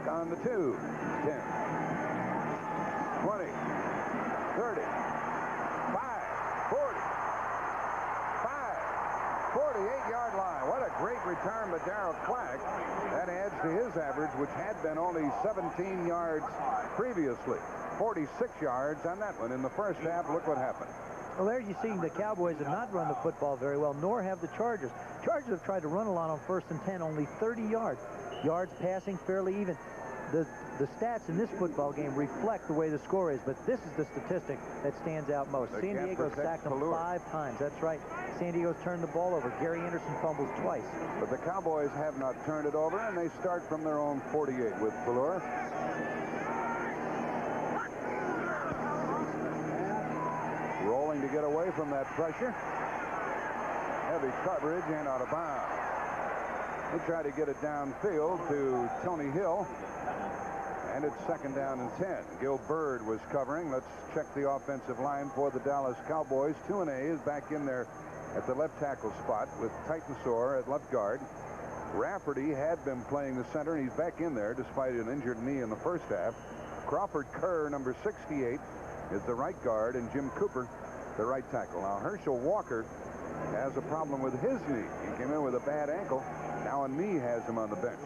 on the 2. 10, 20, 30, 5, 40, 48-yard line. What a great return by Darryl Clack. That adds to his average, which had been only 17 yards previously. 46 yards on that one in the first half. Look what happened. Well, there you see the Cowboys have not run the football very well, nor have the Chargers. Chargers have tried to run a lot on 1st and 10, only 30 yards. Yards passing fairly even. The stats in this football game reflect the way the score is, but this is the statistic that stands out most. San Diego sacked them 5 times. That's right. San Diego's turned the ball over. Gary Anderson fumbles twice. But the Cowboys have not turned it over, and they start from their own 48 with Pelluer. Rolling to get away from that pressure. Heavy coverage and out of bounds. They try to get it downfield to Tony Hill. And it's 2nd down and 10. Gil Byrd was covering. Let's check the offensive line for the Dallas Cowboys. 2A is back in there at the left tackle spot with Titensor at left guard. Rafferty had been playing the center, and he's back in there despite an injured knee in the first half. Crawford Kerr, number 68, is the right guard, and Jim Cooper, the right tackle. Now, Herschel Walker has a problem with his knee. He came in with a bad ankle. Now a knee has him on the bench.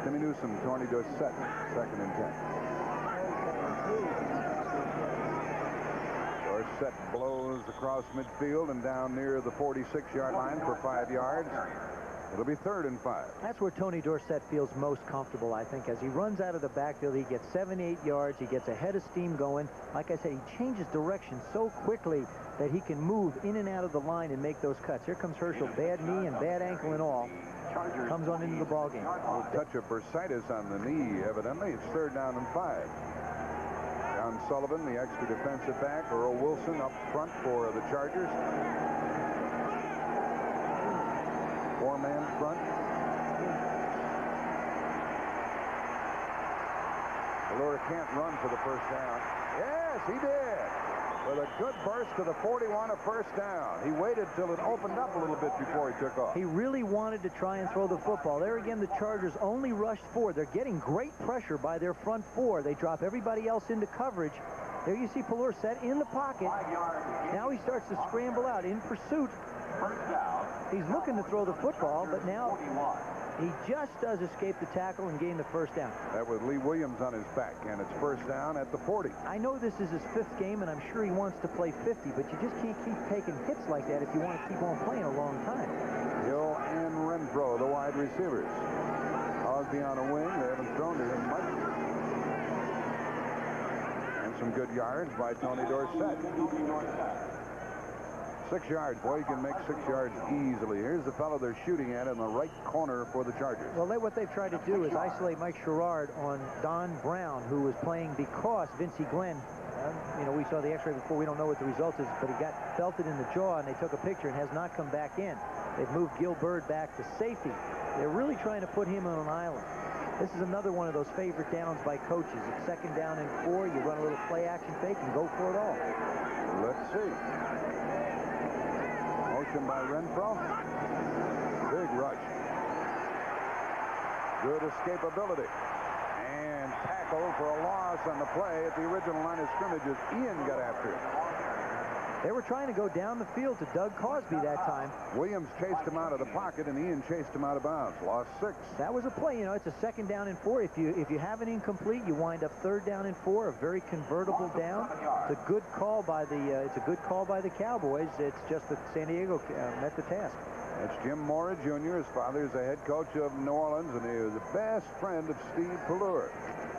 Timmy Newsom, Tony Dorsett, 2nd and 10. Dorsett blows across midfield and down near the 46-yard line for 5 yards. It'll be 3rd and 5. That's where Tony Dorsett feels most comfortable, I think. As he runs out of the backfield, he gets 7-8 yards. He gets a head of steam going. Like I said, he changes direction so quickly that he can move in and out of the line and make those cuts. Here comes Herschel, bad knee and bad ankle and all. Comes on into the ballgame. A touch of bursitis on the knee, evidently. It's 3rd down and 5. John Sullivan, the extra defensive back. Earl Wilson up front for the Chargers. 4-man front. Pelluer can't run for the first down. Yes, he did. With a good burst to the 41, a first down. He waited till it opened up a little bit before he took off. He really wanted to try and throw the football. There again, the Chargers only rushed 4. They're getting great pressure by their front 4. They drop everybody else into coverage. There you see Pelluer set in the pocket. Now he starts to scramble out in pursuit. He's looking to throw the football, but now he just does escape the tackle and gain the first down. That was Lee Williams on his back, and it's first down at the 40. I know this is his 5th game, and I'm sure he wants to play 50, but you just can't keep taking hits like that if you want to keep on playing a long time. Hill and Renfro, the wide receivers. Osby on a wing. They haven't thrown to him much. And some good yards by Tony Dorsett. 6 yards. Boy, you can make 6 yards easily. Here's the fellow they're shooting at in the right corner for the Chargers. Well, what they've tried to do is isolate Mike Sherrard on Don Brown, who was playing because Vincey Glenn, you know, we saw the x-ray before. We don't know what the result is, but he got belted in the jaw, and they took a picture and has not come back in. They've moved Gil Byrd back to safety. They're really trying to put him on an island. This is another one of those favorite downs by coaches. It's 2nd down and 4. You run a little play action fake and go for it all. Let's see. Motion by Renfro. Big rush. Good escapability. And tackle for a loss on the play at the original line of scrimmage as Ian got after it. They were trying to go down the field to Doug Cosby that time. Williams chased him out of the pocket, and Ian chased him out of bounds. Lost 6. That was a play. You know, it's a 2nd down and 4. If you have an incomplete, you wind up 3rd down and 4. A very convertible down. It's a good call by the Cowboys. It's just that San Diego met the task. That's Jim Mora Jr. His father is the head coach of New Orleans, and he was the best friend of Steve Pelluer.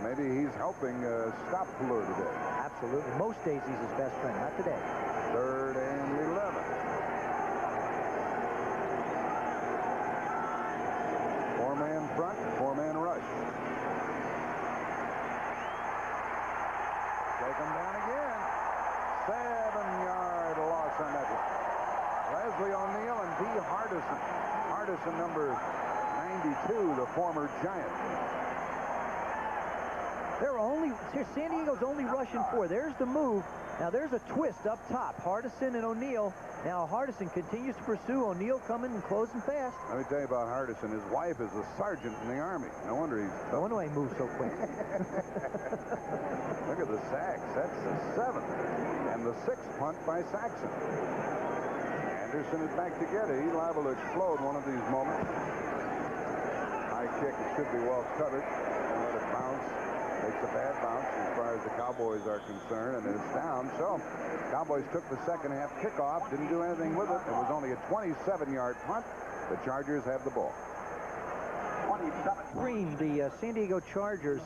Maybe he's helping stop Pelluer today. Absolutely. Most days he's his best friend. Not today. 3rd and 11. 4-man front, 4-man rush. Take him down again. 7-yard loss on that one. Leslie O'Neal and D. Hardison. Hardison, number 92, the former Giant. San Diego's only rushing 4. There's the move. Now there's a twist up top. Hardison and O'Neal. Now Hardison continues to pursue. O'Neal coming and closing fast. Let me tell you about Hardison. His wife is a sergeant in the Army. No wonder why he moves so quick. Look at the sacks. That's the 7th. And the 6th punt by Saxon. Anderson is back to get it. He's liable to explode one of these moments. High kick. It should be well covered. And let it bounce. Makes a bad bounce as far as the Cowboys are concerned, and it's down. So Cowboys took the second half kickoff, didn't do anything with it. It was only a 27-yard punt. The Chargers have the ball. Green, the San Diego Chargers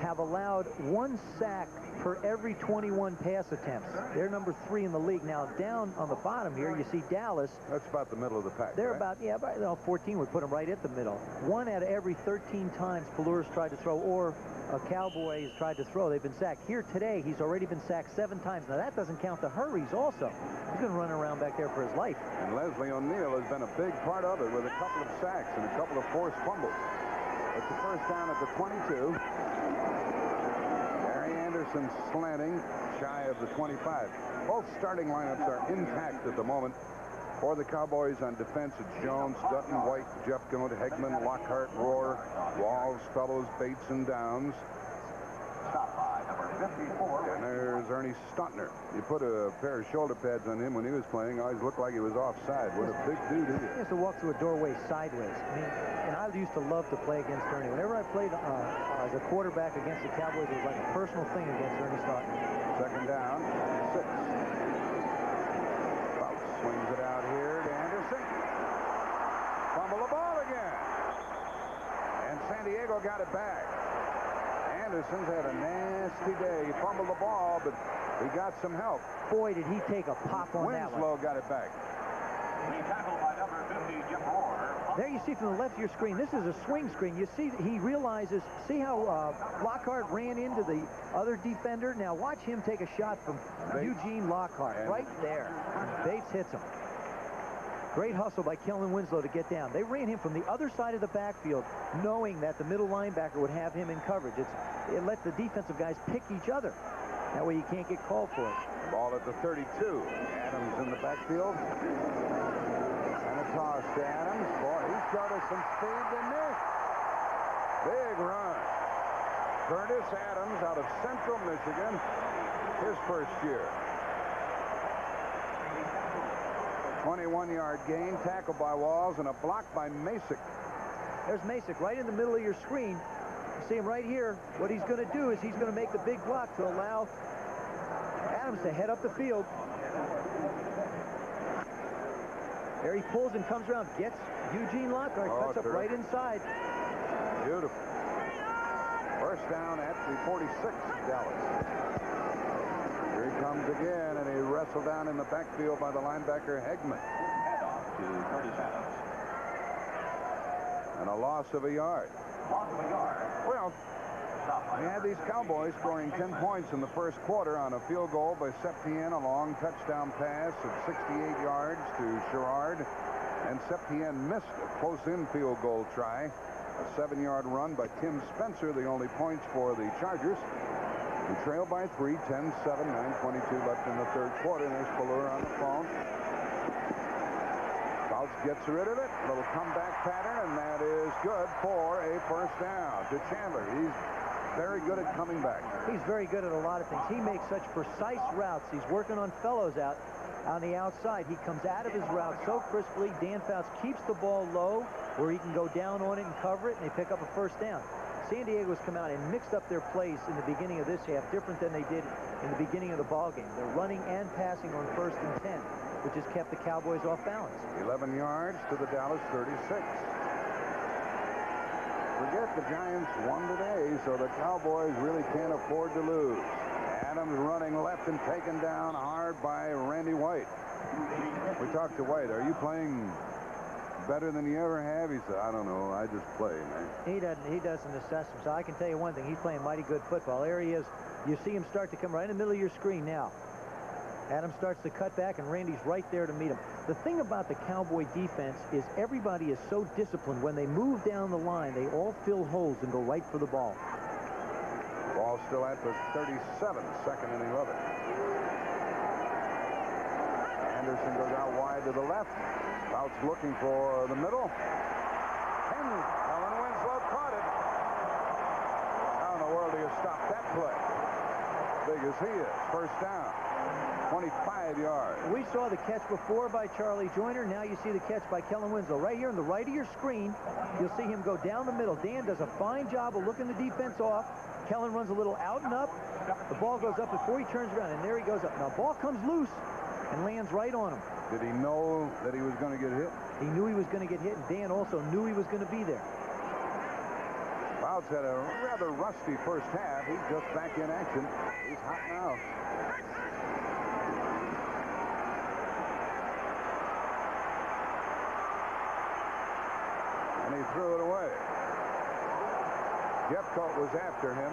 have allowed 1 sack per every 21 pass attempts. They're number 3 in the league. Now down on the bottom here, you see Dallas. That's about the middle of the pack. They're right? about 14 would put them right at the middle. 1 out of every 13 times Pelluer's tried to throw or a Cowboy has tried to throw, they've been sacked. Here today, he's already been sacked 7 times. Now that doesn't count the hurries also. He's been running around back there for his life. And Leslie O'Neal has been a big part of it with a couple of sacks and a couple of forced fumbles. It's the first down at the 22. Gary Anderson slanting shy of the 25. Both starting lineups are intact at the moment. For the Cowboys on defense, it's Jones, Dutton, White, Jeffcoat, Hegman, Lockhart, Rohr, Walls, Fellows, Bates, and Downs. And there's Ernie Stontner. You put a pair of shoulder pads on him when he was playing. Always looked like he was offside. What a big dude he is. He has to walk through a doorway sideways. I mean, and I used to love to play against Ernie. Whenever I played as a quarterback against the Cowboys, it was like a personal thing against Ernie Stontner. Second down, 6. Fouts swings it out here to Anderson. Fumble the ball again. And San Diego got it back. Anderson's had a nasty day. He fumbled the ball, but he got some help. Boy, did he take a pop on that one. Winslow got it back. Tackled by number 50, Jim Rohr. There you see from the left of your screen, this is a swing screen. You see, he realizes, see how Lockhart ran into the other defender? Now watch him take a shot from Eugene Lockhart, right there. Bates hits him. Great hustle by Kellen Winslow to get down. They ran him from the other side of the backfield, knowing that the middle linebacker would have him in coverage. It let the defensive guys pick each other. That way you can't get called for it. Ball at the 32. Adams in the backfield. And a toss to Adams. Boy, he showed us some speed, didn't he? Big run. Curtis Adams out of Central Michigan. His first year. 21-yard gain, tackle by Walls, and a block by Masick. There's Masick right in the middle of your screen. You see him right here. What he's going to do is he's going to make the big block to allow Adams to head up the field. There he pulls and comes around, gets Eugene Lockhart, cuts up right inside. Beautiful. First down at the 46, Dallas. Here he comes again, and he wrestled down in the backfield by the linebacker Hegman. To Curtis Adams. And a loss of a yard. Well, we had these Cowboys scoring 10 points in the first quarter on a field goal by Septien, a long touchdown pass of 68 yards to Sherrard. And Septien missed a close-in field goal try. A 7-yard run by Tim Spencer, the only points for the Chargers. We trail by 3, 10-7, 9:22 left in the third quarter. And there's Pelluer on the phone. Fouts gets rid of it. A little comeback pattern, and that is good for a first down to Chandler. He's very good at coming back. He's very good at a lot of things. He makes such precise routes. He's working on Fellows out on the outside. He comes out of his route so crisply. Dan Fouts keeps the ball low where he can go down on it and cover it, and they pick up a first down. San Diego's come out and mixed up their plays in the beginning of this half, different than they did in the beginning of the ball game. They're running and passing on 1st and 10, which has kept the Cowboys off balance. 11 yards to the Dallas 36. Forget the Giants won today, so the Cowboys really can't afford to lose. Adams running left and taken down hard by Randy White. We talked to White. Are you playing better than you ever have? He said, I don't know. I just play, man. He doesn't assess him. So I can tell you one thing. He's playing mighty good football. There he is. You see him start to come right in the middle of your screen now. Adams starts to cut back, and Randy's right there to meet him. The thing about the Cowboy defense is everybody is so disciplined. When they move down the line, they all fill holes and go right for the ball. Ball still at the 37, 2nd and 11. Anderson goes out wide to the left. Fouts looking for the middle. And Kellen Winslow caught it. How in the world do you stop that play? Big as he is. First down. 25 yards. We saw the catch before by Charlie Joyner. Now you see the catch by Kellen Winslow. Right here on the right of your screen, you'll see him go down the middle. Dan does a fine job of looking the defense off. Kellen runs a little out and up. The ball goes up before he turns around, and there he goes up. Now, ball comes loose and lands right on him. Did he know that he was going to get hit? He knew he was going to get hit, and Dan also knew he was going to be there. Fouts had a rather rusty first half. He's just back in action. He's hot now. And he threw it away. Jeffcoat was after him.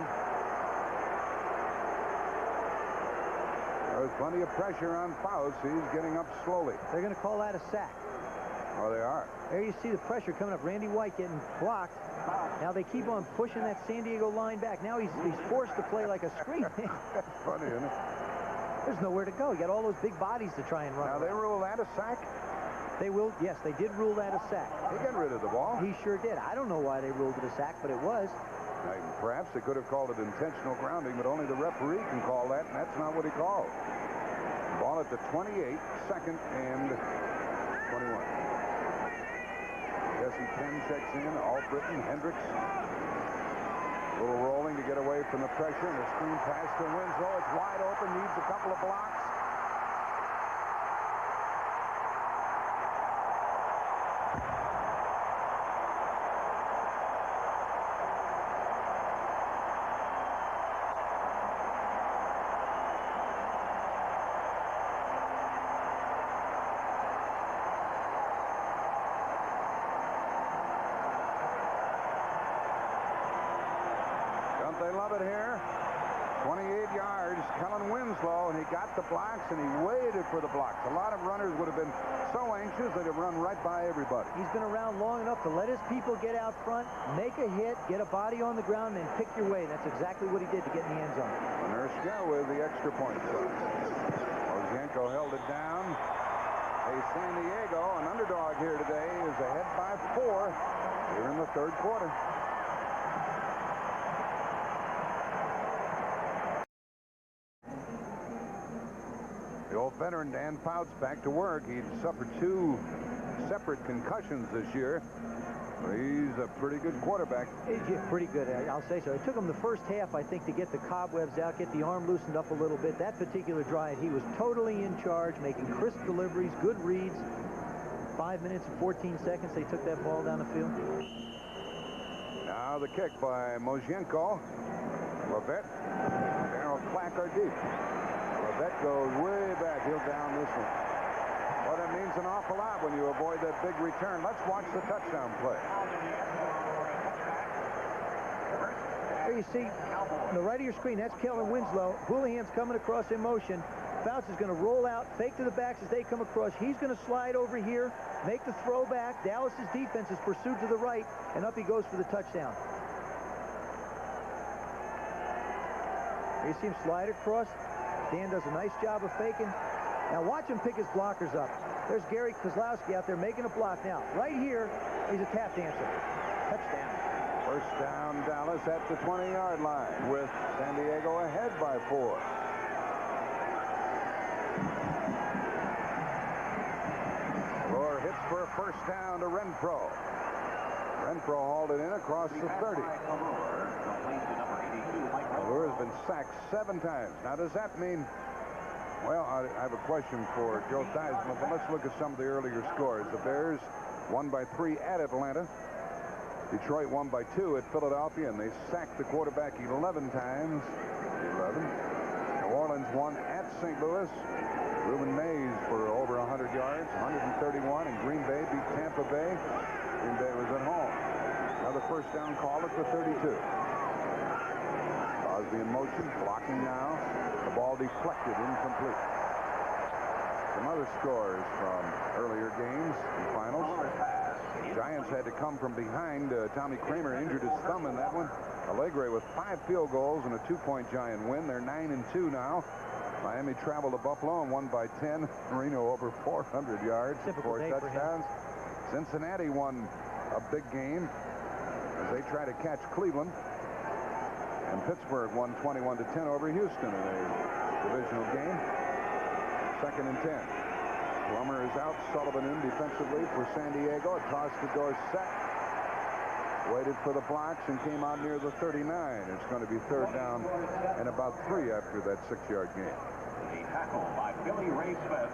There was plenty of pressure on Fouts. He's getting up slowly. They're going to call that a sack. Oh, they are. There you see the pressure coming up. Randy White getting blocked. Now they keep on pushing that San Diego line back. Now he's forced to play like a screen. That's funny, isn't it? There's nowhere to go. You got all those big bodies to try and run. Now, they rule that a sack? They will. Yes, they did rule that a sack. He got rid of the ball. He sure did. I don't know why they ruled it a sack, but it was. Perhaps they could have called it intentional grounding, but only the referee can call that, and that's not what he called. Ball at the 28, 2nd and 21. Jesse Penn checks in. Albritton, Hendricks. A little rolling to get away from the pressure, and the screen pass to Winslow. It's wide open, needs a couple of blocks. They love it here. 28 yards. Kellen Winslow, and he got the blocks, and he waited for the blocks. A lot of runners would have been so anxious they'd have run right by everybody. He's been around long enough to let his people get out front, make a hit, get a body on the ground, and pick your way. And that's exactly what he did to get in the end zone. Benirschke with the extra point. Mozienko held it down. Hey, San Diego, an underdog here today, is ahead by 4 here in the 3rd quarter. The old veteran Dan Fouts back to work. He'd suffered 2 separate concussions this year. He's a pretty good quarterback. Yeah, pretty good, I'll say so. It took him the first half, I think, to get the cobwebs out, get the arm loosened up a little bit. That particular drive, he was totally in charge, making crisp deliveries, good reads. 5 minutes and 14 seconds, they took that ball down the field. Now the kick by Mozienko. Levette. Darryl Clack are deep. Levette goes way back. He'll down this one. Well, that means an awful lot when you avoid that big return. Let's watch the touchdown play. There you see, on the right of your screen, that's Kellen Winslow. Houlihan's coming across in motion. Fouts is going to roll out, fake to the backs as they come across. He's going to slide over here, make the throw back. Dallas's defense is pursued to the right, and up he goes for the touchdown. You see him slide across. Dan does a nice job of faking. Now watch him pick his blockers up. There's Gary Kozlowski out there making a block. Now, right here, he's a tap dancer. Touchdown. First down, Dallas at the 20-yard line with San Diego ahead by 4. Rohr hits for a first down to Renfro. Renfro hauled it in across the 30. Pelluer has been sacked 7 times. Now, does that mean... Well, I have a question for Joe Theismann, but let's look at some of the earlier scores. The Bears won by 3 at Atlanta. Detroit won by 2 at Philadelphia, and they sacked the quarterback 11 times. 11. New Orleans won at St. Louis. Reuben Mays for over 100 yards, 131, and Green Bay beat Tampa Bay. Green Bay was at home. Another first down call at the 32. Crosby in motion, blocking now. The ball deflected, incomplete. Some other scores from earlier games and finals. Giants had to come from behind. Tommy Kramer injured his thumb in that one. Allegre with 5 field goals and a 2-point Giant win. They're 9-2 now. Miami traveled to Buffalo and won by 10. Reno over 400 yards, 4 touchdowns. Cincinnati won a big game as they try to catch Cleveland. And Pittsburgh won 21-10 over Houston in a divisional game. 2nd and 10. Plummer is out. Sullivan in defensively for San Diego. A toss to Dorsett. Waited for the blocks and came out near the 39. It's going to be 3rd down and about 3 after that 6-yard gain. A tackle by Billy Ray Smith.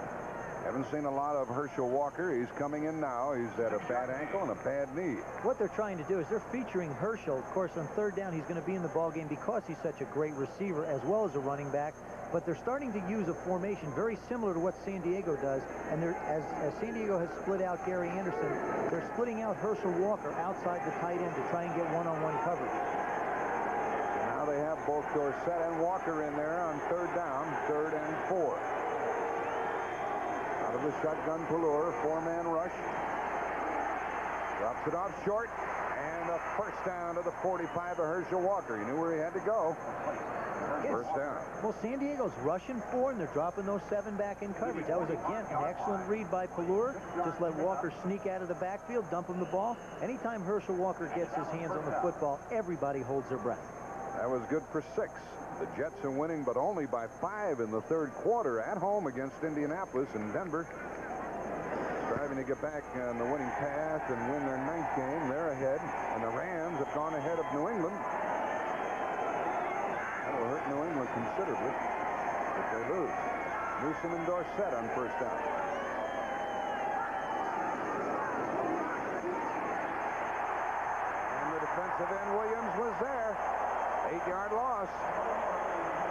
Haven't seen a lot of Herschel Walker. He's coming in now. He's at a bad ankle and a bad knee. What they're trying to do is they're featuring Herschel. Of course, on 3rd down, he's going to be in the ballgame because he's such a great receiver as well as a running back. But they're starting to use a formation very similar to what San Diego does. And as San Diego has split out Gary Anderson, they're splitting out Herschel Walker outside the tight end to try and get one-on-one coverage. And now they have both Dorsett and Walker in there on 3rd down, 3rd and 4. Out of the shotgun, Pelluer, 4-man rush. Drops it off short, and a 1st down to the 45 of Herschel Walker. He knew where he had to go. 1st down. Well, San Diego's rushing 4, and they're dropping those 7 back in coverage. That was, again, an excellent read by Pelluer. Just let Walker sneak out of the backfield, dump him the ball. Anytime Herschel Walker gets his hands on the football, everybody holds their breath. That was good for 6. The Jets are winning, but only by 5 in the 3rd quarter at home against Indianapolis and Denver. Striving to get back on the winning path and win their 9th game. They're ahead, and the Rams have gone ahead of New England. That will hurt New England considerably if they lose. Newsom and Dorsett on 1st down. And the defensive end, Williams, was there. 8-yard loss.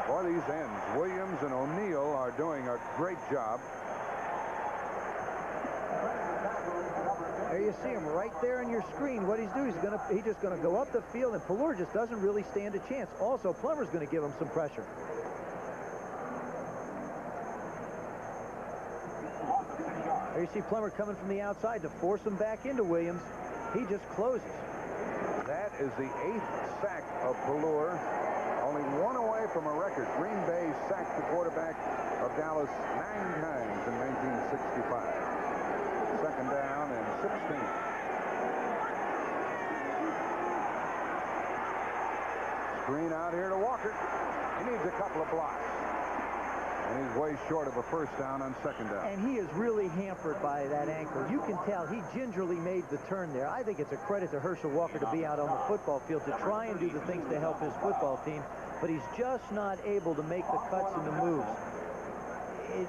Boy, these ends, Williams and O'Neal, are doing a great job. There you see him right there on your screen. What he's doing, he's just going to go up the field, and Pelluer just doesn't really stand a chance. Also, Plummer's going to give him some pressure. There you see Plummer coming from the outside to force him back into Williams. He just closes. That is the 8th sack of Pelluer. Only 1 away from a record. Green Bay sacked the quarterback of Dallas 9 times in 1965. 2nd down and 16. Screen out here to Walker. He needs a couple of blocks. And he's way short of a 1st down on 2nd down. And he is really hampered by that ankle. You can tell he gingerly made the turn there. I think it's a credit to Herschel Walker to be out on the football field to try and do the things to help his football team. But he's just not able to make the cuts and the moves.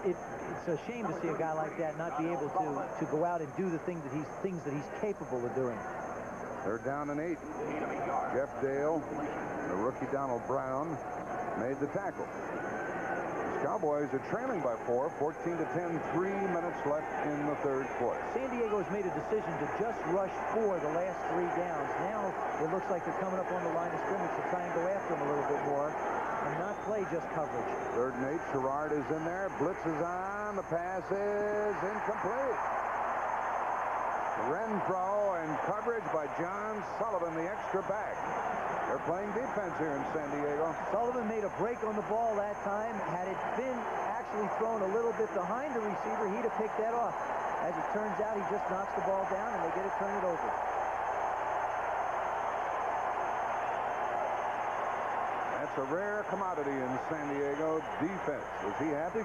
It's a shame to see a guy like that not be able to go out and do the things that he's capable of doing. 3rd down and 8. Jeff Dale, the rookie Donald Brown, made the tackle. The Cowboys are trailing by 4, 14-10, 3 minutes left in the 3rd quarter. San Diego has made a decision to just rush 4 the last 3 downs. Now it looks like they're coming up on the line of scrimmage to try and go after him a little bit more and not play just coverage. 3rd and 8. Sherrard is in there. Blitz is on. The pass is incomplete. Renfro and coverage by John Sullivan, the extra back. They're playing defense here in San Diego. Sullivan made a break on the ball that time. Had it been actually thrown a little bit behind the receiver, he'd have picked that off. As it turns out, he just knocks the ball down, and they get to turn it over. That's a rare commodity in San Diego defense. Was he happy?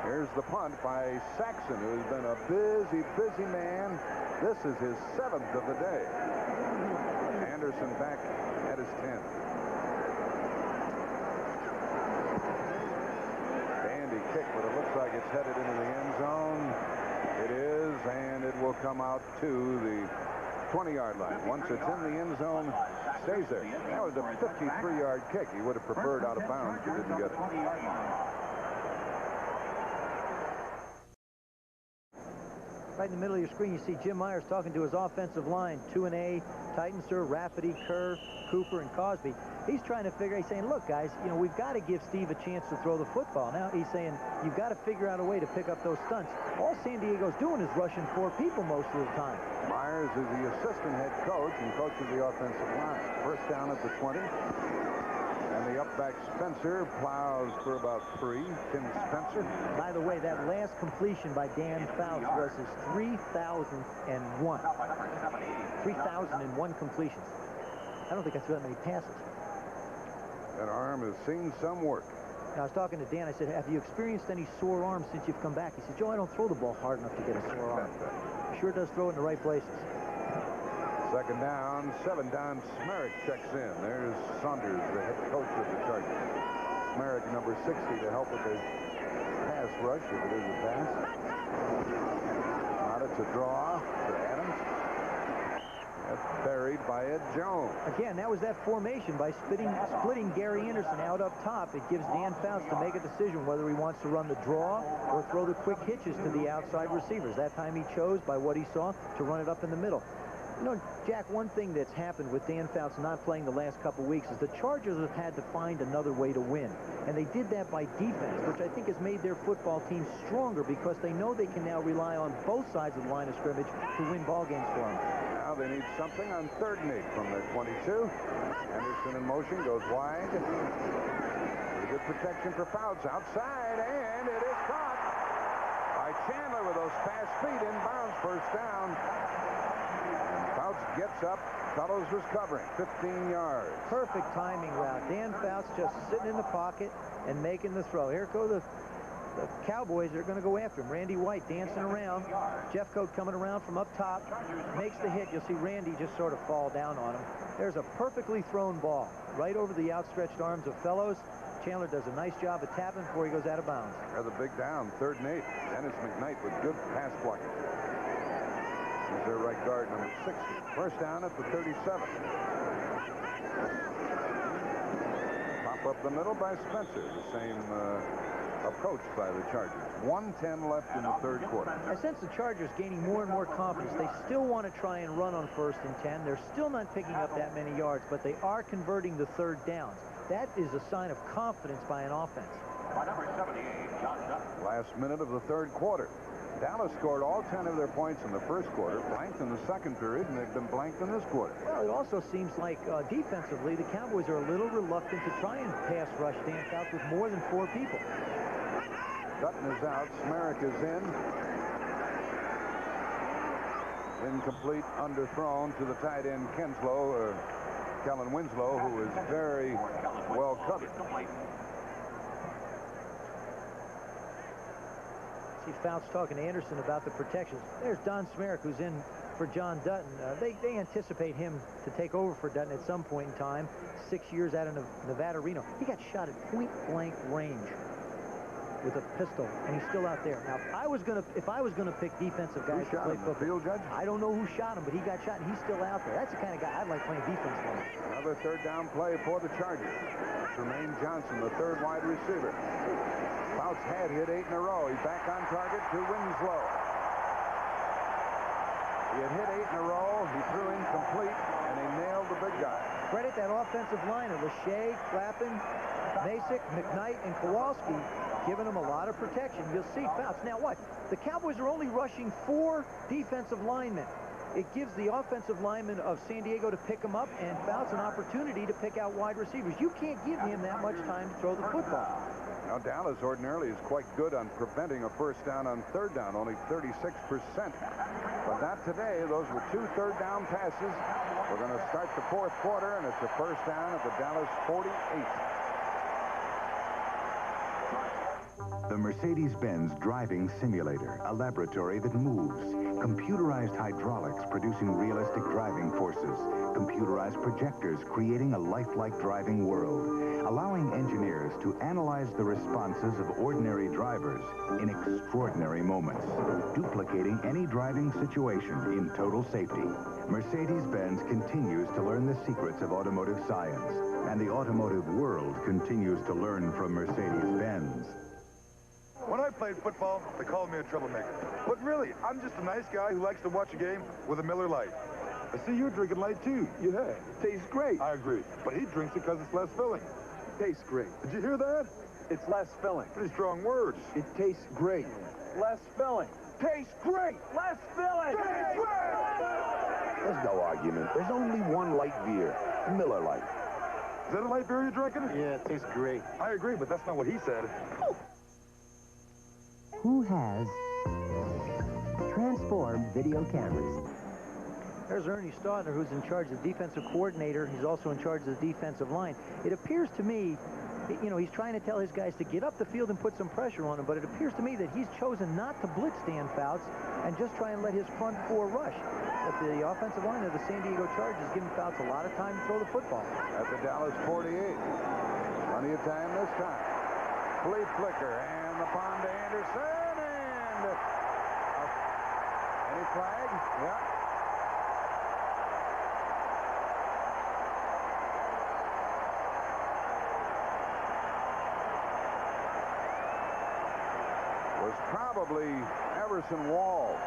Here's the punt by Saxon, who's been a busy man. This is his 7th of the day. Anderson back at his 10th. Dandy kick, but it looks like it's headed into the end zone. It is, and it will come out to the 20-yard line. Once it's in the end zone, stays there. That was a 53-yard kick. He would have preferred out of bounds if he didn't get it. right in the middle of your screen, you see Jim Myers talking to his offensive line, 2-A, Titans, Rafferty, Kerr, Cooper, and Cosby. He's trying to figure, he's saying, look, guys, you know, we've got to give Steve a chance to throw the football. Now he's saying, you've got to figure out a way to pick up those stunts. All San Diego's doing is rushing 4 people most of the time. Myers is the assistant head coach and coaches the offensive line. First down at the 20. And the up-back Spencer plows for about 3. Tim Spencer. By the way, that last completion by Dan Fouts was his 3,001. 3,001 completions. I don't think that's that many passes. That arm has seen some work. Now, I was talking to Dan. I said, have you experienced any sore arms since you've come back? He said, Joe, I don't throw the ball hard enough to get a sore arm. He sure does throw it in the right places. Second down, 7 down. Smerrick checks in. There's Saunders, the head coach of the Chargers. Smerrick, number 60, to help with the pass rush, if it is a pass. Not it's a draw to Adams. That's buried by Ed Jones. Again, that was that formation by splitting Gary Anderson out up top. It gives Dan Fouts to make a decision whether he wants to run the draw or throw the quick hitches to the outside receivers. That time he chose, by what he saw, to run it up in the middle. You know, Jack, one thing that's happened with Dan Fouts not playing the last couple weeks is the Chargers have had to find another way to win. And they did that by defense, which I think has made their football team stronger because they know they can now rely on both sides of the line of scrimmage to win ball games for them. Now they need something on 3rd and 8 from their 22. Anderson in motion, goes wide. Pretty good protection for Fouts outside, and it is caught by Chandler with those fast feet. Inbounds, first down. Fouts gets up. Fellows was covering 15 yards. Perfect timing route. Dan Fouts just sitting in the pocket and making the throw. Here go the Cowboys. They're going to go after him. Randy White dancing around. Jeffcoat coming around from up top. Makes the hit. You'll see Randy just sort of fall down on him. There's a perfectly thrown ball right over the outstretched arms of Fellows. Chandler does a nice job of tapping before he goes out of bounds. There's a big down. 3rd and 8. Dennis McKnight with good pass blocking. He's their right guard, number 60. First down at the 37. Pop up the middle by Spencer. The same approach by the Chargers. 1:10 left in the 3rd quarter. I sense the Chargers gaining more and more confidence. They still want to try and run on 1st and 10. They're still not picking up that many yards, but they are converting the 3rd downs. That is a sign of confidence by an offense. By number 78, John Dutton. Last minute of the 3rd quarter. Dallas scored all 10 of their points in the 1st quarter, blanked in the 2nd period, and they've been blanked in this quarter. Well, it also seems like defensively, the Cowboys are a little reluctant to try and pass rush Dan Fouts with more than 4 people. Dutton is out. Smerrick is in. Incomplete, underthrown to the tight end Kellen Winslow, who is very well covered. See Fouts talking to Anderson about the protections. There's Don Smerrick, who's in for John Dutton. They anticipate him to take over for Dutton at some point in time. 6 years out of Nevada, Reno. He got shot at point-blank range with a pistol, and he's still out there. Now, if I was gonna pick defensive guys to play football, field judge? I don't know who shot him, but he got shot, and he's still out there. That's the kind of guy I'd like playing defense for. Another 3rd down play for the Chargers. Jermaine Johnson, the 3rd wide receiver. Fouts had hit 8 in a row. He's back on target to Winslow. He had hit 8 in a row. He threw incomplete, and he nailed the big guy. Credit that offensive line of Lachey, Clappin, Masick, McKnight, and Kowalski, giving them a lot of protection. You'll see Fouts. Now what? The Cowboys are only rushing 4 defensive linemen. It gives the offensive linemen of San Diego to pick them up, and Fouts an opportunity to pick out wide receivers. You can't give him that much time to throw the football. Now, Dallas ordinarily is quite good on preventing a first down on 3rd down, only 36%. But not today. Those were 2 3rd down passes. We're going to start the 4th quarter, and it's a first down at the Dallas 48. The Mercedes-Benz Driving Simulator, a laboratory that moves. Computerized hydraulics producing realistic driving forces. Computerized projectors creating a lifelike driving world. Allowing engineers to analyze the responses of ordinary drivers in extraordinary moments. Duplicating any driving situation in total safety. Mercedes-Benz continues to learn the secrets of automotive science. And the automotive world continues to learn from Mercedes-Benz. When I played football, they called me a troublemaker. But really, I'm just a nice guy who likes to watch a game with a Miller Lite. I see you're drinking light, too. Yeah, it tastes great. I agree. But he drinks it because it's less filling. Tastes great. Did you hear that? It's less filling. Pretty strong words. It tastes great. Less filling. Tastes great. Less filling. Tastes great! There's no argument. There's only one light beer. Miller Lite. Is that a light beer you're drinking? Yeah, it tastes great. I agree, but that's not what he said. Who has transformed video cameras? There's Ernie Staudner, who's in charge of the defensive coordinator. He's also in charge of the defensive line. It appears to me, you know, he's trying to tell his guys to get up the field and put some pressure on him, but it appears to me that he's chosen not to blitz Dan Fouts and just try and let his front four rush. But the offensive line of the San Diego Chargers giving Fouts a lot of time to throw the football. At the Dallas 48. Plenty of time this time. Flea flicker and the pond to Anderson, and any flag? Yeah. Was probably Everson Walls.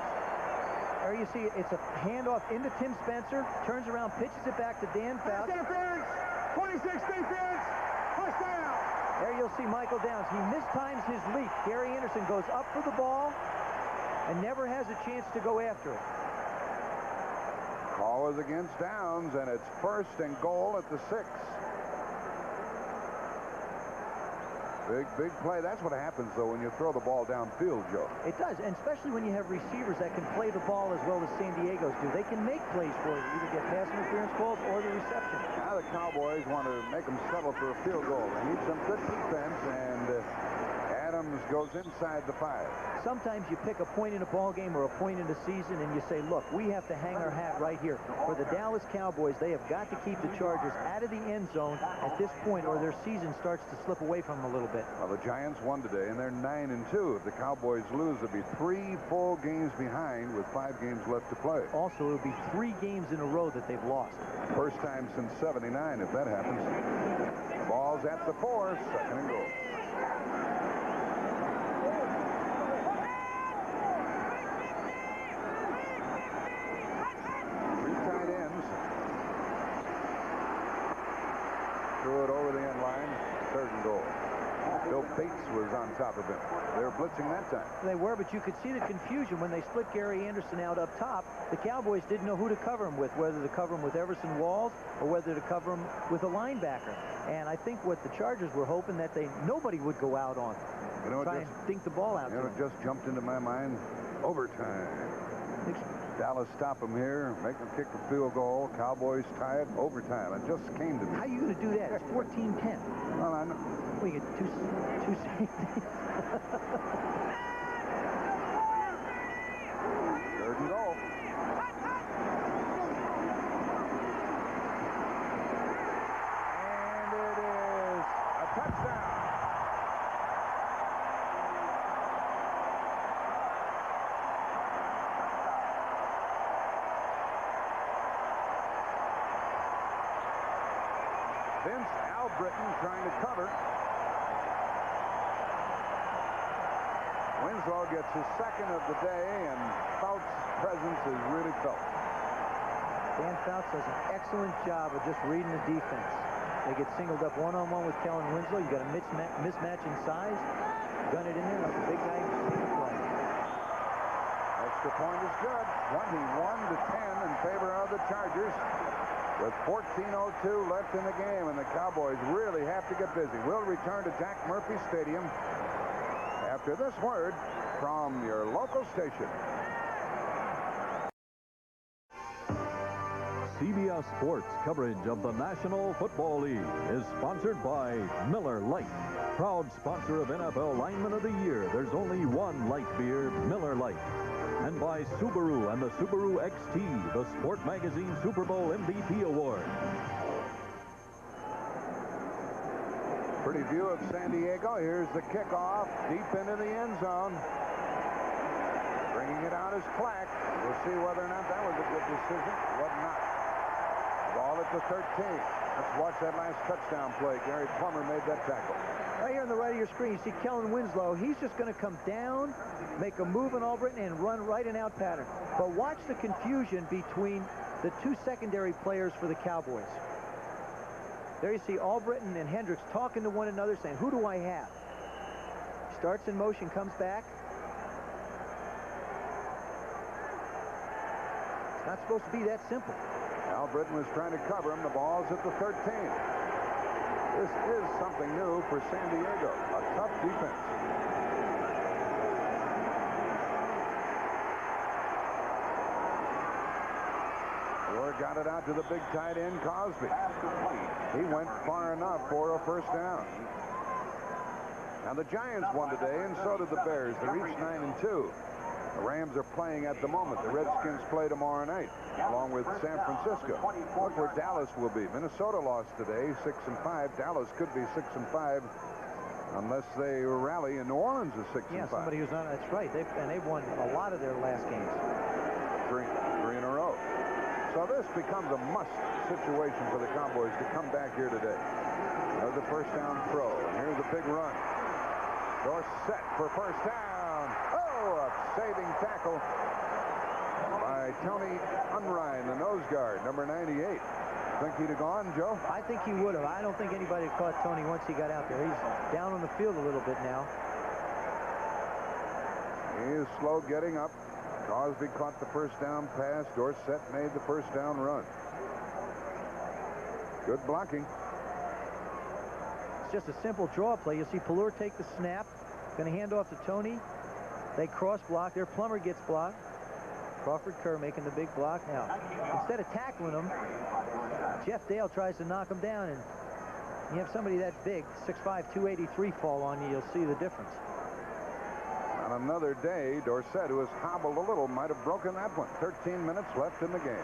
There you see it's a handoff into Tim Spencer, turns around, pitches it back to Dan Fouts. Defense! 26 defense! Touchdown! There you'll see Michael Downs. He mistimes his leap. Gary Anderson goes up for the ball and never has a chance to go after it. Call is against Downs, and it's 1st and goal at the 6. Big play. That's what happens, though, when you throw the ball downfield, Joe. It does, and especially when you have receivers that can play the ball as well as San Diego's do. They can make plays for you, either get pass interference calls or the reception. Now the Cowboys want to make them settle for a field goal. They need some good defense, and Adams goes inside the 5. Sometimes you pick a point in a ball game or a point in the season, and you say, look, we have to hang our hat right here. For the Dallas Cowboys, they have got to keep the Chargers out of the end zone at this point, or their season starts to slip away from them a little bit. Well, the Giants won today, and they're 9-2. If the Cowboys lose, they'll be 3 full games behind with 5 games left to play. Also, it'll be 3 games in a row that they've lost. First time since '79, if that happens. Ball's at the 4, 2nd and goal. Threw it over the end line, 3rd and goal. Bill Bates was on top of him. They were blitzing that time. They were, but you could see the confusion when they split Gary Anderson out up top. The Cowboys didn't know who to cover him with, whether to cover him with Everson Walls or whether to cover him with a linebacker. And I think what the Chargers were hoping that nobody would go out on. You know, try and dink the ball out. You know, it just jumped into my mind. Overtime. Dallas stop them here, make them kick the field goal. Cowboys tie it, overtime. It just came to me. How are you going to do that? It's 14-10. Well, I know. We get two safeties. 3rd and goal. And it is a touchdown. Vince Albritton trying to cover. Winslow gets his 2nd of the day, and Fouts' presence is really felt. Dan Fouts does an excellent job of just reading the defense. They get singled up one-on-one with Kellen Winslow. You got a mismatch in size. Gun it in there, let the big guy take the play. Extra point is good. 21-10 in favor of the Chargers. With 14:02 left in the game, and the Cowboys really have to get busy. We'll return to Jack Murphy Stadium after this word from your local station. CBS Sports coverage of the National Football League is sponsored by Miller Lite, proud sponsor of NFL Lineman of the Year. There's only one light beer, Miller Lite. And by Subaru and the Subaru XT, the Sport Magazine Super Bowl MVP Award. Pretty view of San Diego. Here's the kickoff deep into the end zone. Bringing it out is Clack. We'll see whether or not that was a good decision. Was not. Ball at the 13. Let's watch that last touchdown play. Gary Plummer made that tackle. Right here on the right of your screen, you see Kellen Winslow. He's just going to come down, make a move on Albritton, and run right and out pattern. But watch the confusion between the two secondary players for the Cowboys. There you see Albritton and Hendricks talking to one another, saying, who do I have? Starts in motion, comes back. It's not supposed to be that simple. Albritton was trying to cover him. The ball's at the 13. This is something new for San Diego. A tough defense. Or got it out to the big tight end, Cosby. He went far enough for a first down. Now the Giants won today, and so did the Bears. They're each 9-2. The Rams are playing at the moment. The Redskins play tomorrow night, along with San Francisco. Look where Dallas will be. Minnesota lost today, 6-5. Dallas could be 6-5 unless they rally. And New Orleans is 6-5. Yeah, somebody who's not. That's right. They've won a lot of their last games. Three in a row. So this becomes a must situation for the Cowboys to come back here today. There's a first down throw, and here's a big run. Dorsett for first down. Oh, a saving tackle by Tony Unrein, the nose guard, number 98. Think he'd have gone, Joe? I think he would have. I don't think anybody caught Tony once he got out there. He's down on the field a little bit now. He is slow getting up. Cosby caught the first down pass. Dorsett made the first down run. Good blocking. It's just a simple draw play. You'll see Pelluer take the snap. Going to hand off to Tony. They cross block. There, Plummer gets blocked. Crawford Kerr making the big block. Now, instead of tackling him, Jeff Dale tries to knock him down, and you have somebody that big, 6'5", 283 fall on you, you'll see the difference. On another day, Dorsett, who has hobbled a little, might have broken that one. 13 minutes left in the game.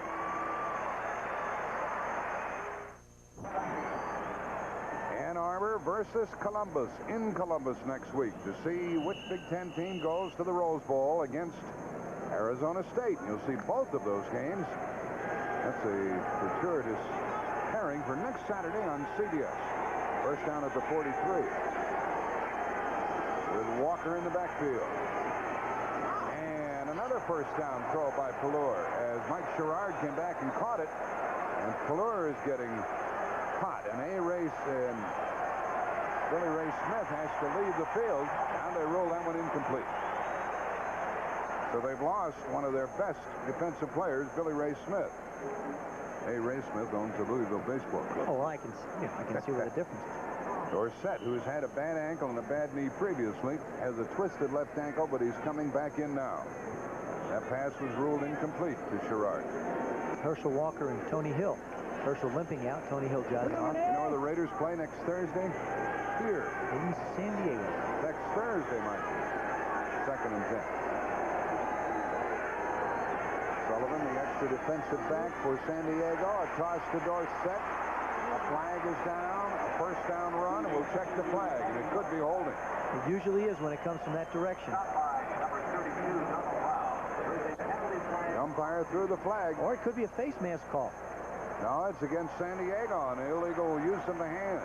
Ann Arbor versus Columbus in Columbus next week to see which Big Ten team goes to the Rose Bowl against Arizona State. You'll see both of those games. That's a fortuitous pairing for next Saturday on CBS. First down at the 43. With Walker in the backfield. And another first down throw by Pelluer as Mike Sherrard came back and caught it. And Pelluer is getting hot. And Billy Ray Smith has to leave the field. Now they roll that one incomplete. So they've lost one of their best defensive players, Billy Ray Smith. Hey, Ray Smith owns the Louisville Baseball Club. Oh, I can see what the difference is. Dorsett, who's had a bad ankle and a bad knee previously, has a twisted left ankle, but he's coming back in now. That pass was ruled incomplete to Sherrard. Herschel Walker and Tony Hill. Herschel limping out, Tony Hill jogging on. You know where the Raiders play next Thursday? Here. In San Diego. Next Thursday, Mike. 2nd and 10. Sullivan, the extra defensive back for San Diego. A toss to Dorsett. A flag is down. A first down run. We'll check the flag, and it could be holding. It usually is when it comes from that direction. The umpire threw the flag. Or it could be a face mask call. No, it's against San Diego on illegal use of the hands.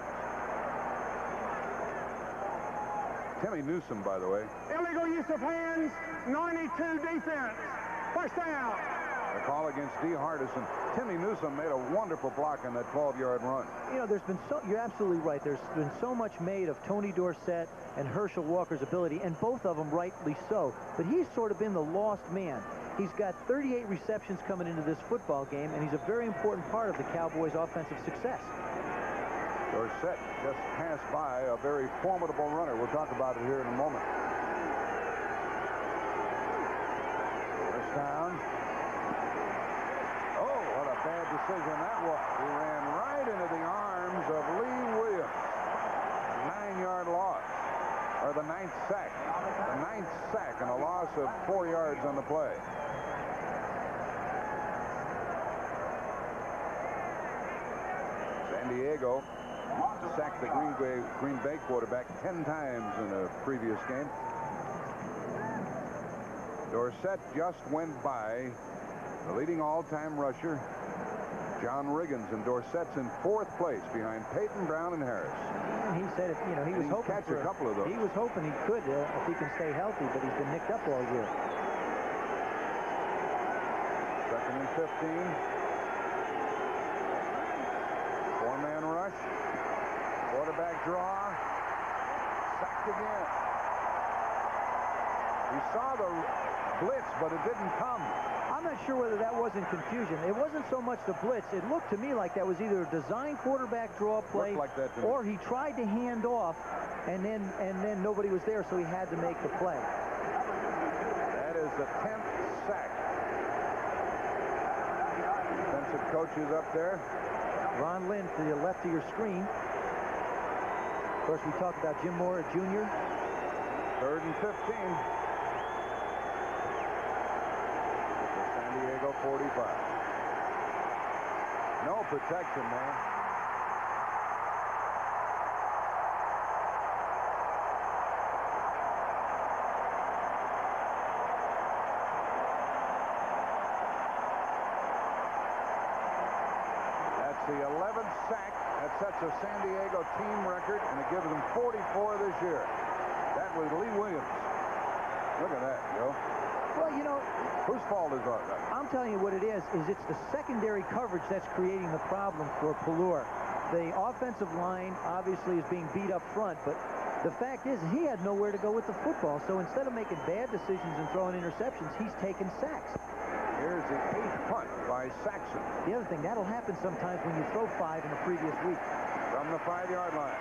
Timmy Newsome, by the way. Illegal use of hands, 92 defense. First down. The call against D. Hardison. Timmy Newsome made a wonderful block on that 12-yard run. You know, you're absolutely right. There's been so much made of Tony Dorsett and Herschel Walker's ability, and both of them rightly so. But he's sort of been the lost man. He's got 38 receptions coming into this football game, and he's a very important part of the Cowboys' offensive success. Dorsett just passed by a very formidable runner. We'll talk about it here in a moment. First down. Oh, what a bad decision that was. He ran right into the arms of Lee Williams. 9-yard loss. Or the 9th sack. The 9th sack and a loss of 4 yards on the play. San Diego sacked the Green Bay quarterback 10 times in a previous game. Dorsett just went by the leading all-time rusher, John Riggins and Dorsett's in 4th place behind Peyton, Brown, and Harris. And he said, he was hoping catch a couple of those. He was hoping he could if he can stay healthy, but he's been nicked up all year. 2nd and 15. 4-man rush. Quarterback draw. Sacked again. He saw the blitz, but it didn't come. I'm not sure whether that wasn't confusion. It wasn't so much the blitz. It looked to me like that was either a design quarterback draw play, like that or he tried to hand off, and then nobody was there, so he had to make the play. That is the 10th sack. Defensive coach is up there. Ron Lynn to the left of your screen. Of course, we talked about Jim Mora Jr. 3rd and 15. San Diego 45. No protection there. That's the 11th sack. That sets a San Diego team record, and it gives them 44 this year. That was Lee Williams. Look at that, Joe. Well, you know, whose fault is that? I'm telling you what it is it's the secondary coverage that's creating the problem for Pelluer. The offensive line obviously is being beat up front, but the fact is he had nowhere to go with the football, so instead of making bad decisions and throwing interceptions, he's taking sacks. Here's the 8th punt by Saxon. The other thing, that'll happen sometimes when you throw 5 in the previous week. From the 5-yard line.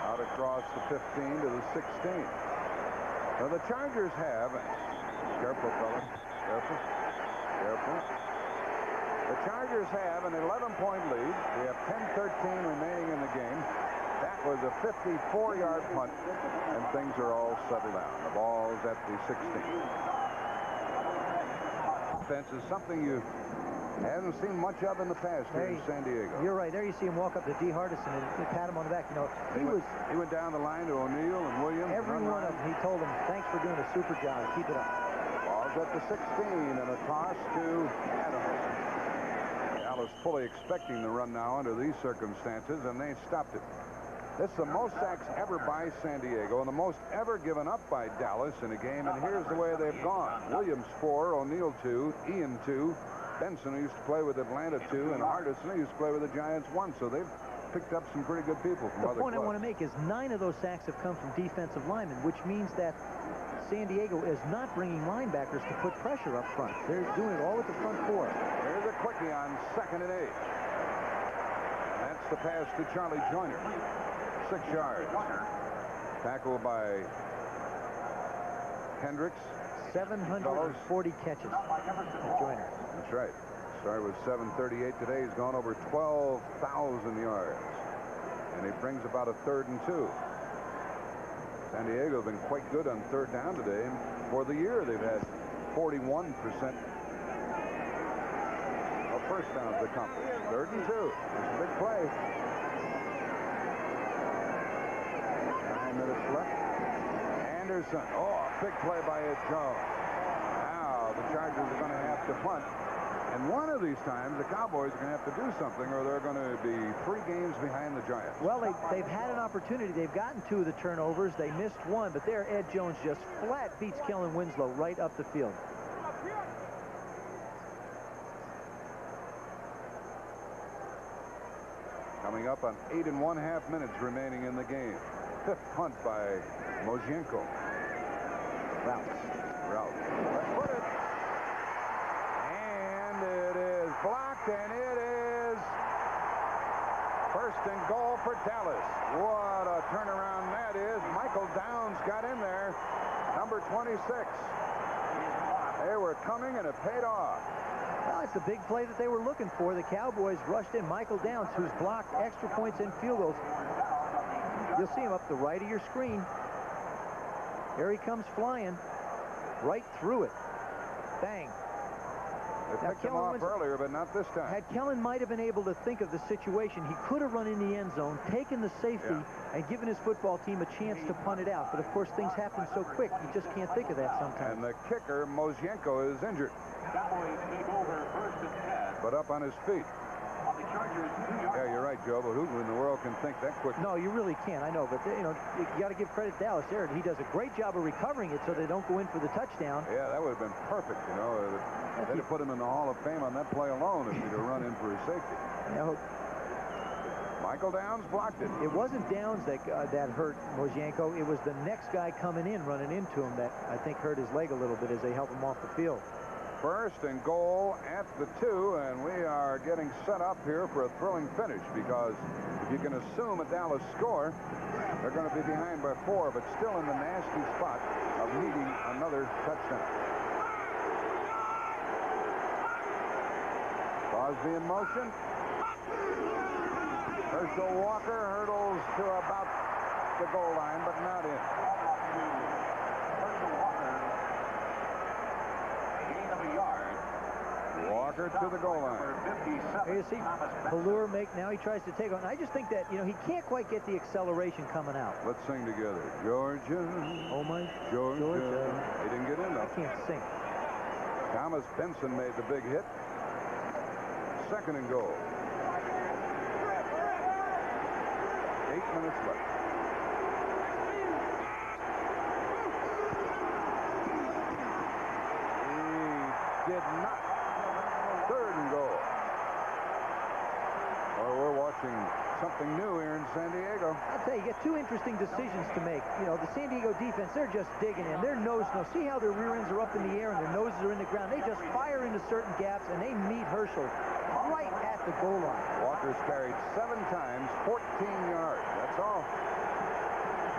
Out across the 15 to the 16. Now the Chargers have, careful fellas, careful. The Chargers have an 11-point lead. We have 10-13 remaining in the game. That was a 54-yard punt, and things are all settled down. The ball's at the 16. Defense is something you haven't seen much of in the past here in San Diego. You're right. There you see him walk up to D. Hardison and pat him on the back. You know, he went down the line to O'Neill and Williams. Every one of them, he told them, thanks for doing a super job. Keep it up. Ball's at the 16 and a toss to Adams. Dallas fully expecting the run now under these circumstances, and they stopped it. This is the most sacks ever by San Diego and the most ever given up by Dallas in a game, and here's the way they've gone. Williams 4, O'Neill 2, Ian 2, Benson, who used to play with Atlanta 2, and Hardison, who used to play with the Giants 1, so they've picked up some pretty good people from other clubs. The point I want to make is 9 of those sacks have come from defensive linemen, which means that San Diego is not bringing linebackers to put pressure up front. They're doing it all with the front 4. Here's a quickie on 2nd and 8. That's the pass to Charlie Joyner. 6 yards. Tackled by Hendricks. 740 catches. Joyner. That's right. Started with 738 today. He's gone over 12,000 yards. And he brings about a 3rd and 2. San Diego have been quite good on 3rd down today. For the year, they've had 41% of first downs accomplished. 3rd and 2. It's a big play. 9 minutes left. Anderson. Oh, a big play by Ed Jones. Now the Chargers are going to have to punt. And one of these times, the Cowboys are going to have to do something, or they're going to be 3 games behind the Giants. Well, they've had an opportunity. They've gotten 2 of the turnovers. They missed 1, but there Ed Jones just flat beats Kellen Winslow right up the field. Coming up on 8.5 minutes remaining in the game. 5th punt by Mojenko. Route. Let's put it. And it is blocked, and it is 1st and goal for Dallas. What a turnaround that is. Michael Downs got in there. Number 26. They were coming, and it paid off. Well, it's the big play that they were looking for. The Cowboys rushed in Michael Downs, who's blocked extra points and field goals. You'll see him up the right of your screen. Here he comes flying. Right through it. Bang. The picked him off earlier, but not this time. Had Kellen might have been able to think of the situation, he could have run in the end zone, taken the safety, and given his football team a chance to punt it out. But, of course, things happen so quick, you just can't think of that sometimes. And the kicker, Mozienko, is injured. Cowboys take over 1st and 10. But up on his feet. On the Chargers, 2 yards. Yeah, you're right, Joe, but who in the world can think that quick? No, you really can't. I know, but, you know, you got to give credit to Dallas Sherrard. He does a great job of recovering it so they don't go in for the touchdown. Yeah, that would have been perfect, you know. They'd have put him in the Hall of Fame on that play alone if he'd have run in for his safety. Yeah, Michael Downs blocked it. it wasn't Downs that hurt Mozienko. It was the next guy coming in, running into him, that I think hurt his leg a little bit as they help him off the field. 1st and goal at the 2, and we are getting set up here for a thrilling finish, because if you can assume a Dallas score, they're going to be behind by 4, but still in the nasty spot of needing another touchdown. Crosby in motion. Herschel Walker hurdles to about the goal line, but not in. Walker to the goal line. Here you see Pelluer now he tries to take on. I just think that, you know, he can't quite get the acceleration coming out. Let's sing together. Georgia. Oh, my. Georgia. He didn't get in, though. I can't sing. Thomas Benson made the big hit. 2nd and goal. 8 minutes left. He did not. 3rd and goal. Well, we're watching something new here in San Diego. I'll tell you, you get 2 interesting decisions to make. You know, the San Diego defense, they're just digging in. Their nose, see how their rear ends are up in the air and their noses are in the ground. They just fire into certain gaps, and they meet Herschel right at the goal line. Walker's carried 7 times, 14 yards. That's all.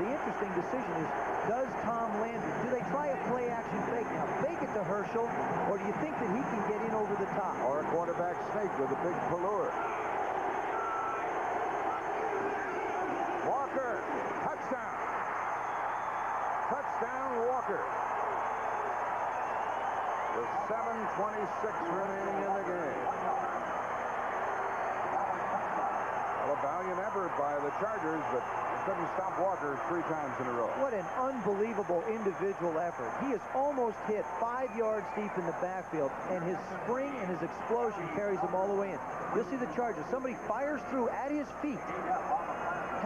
The interesting decision is, does Tom Landry, do they try a play-action fake now? Fake it to Herschel, or do you think that he can get in over the top? Or a quarterback sneak with a big Pelluer. Walker, touchdown. Touchdown, Walker. With 7:26 remaining in the game. Well, a valiant effort by the Chargers, but couldn't stop Walker 3 times in a row. What an unbelievable individual effort. He is almost hit 5 yards deep in the backfield, and his spring and his explosion carries him all the way in. You'll see the Chargers. Somebody fires through at his feet,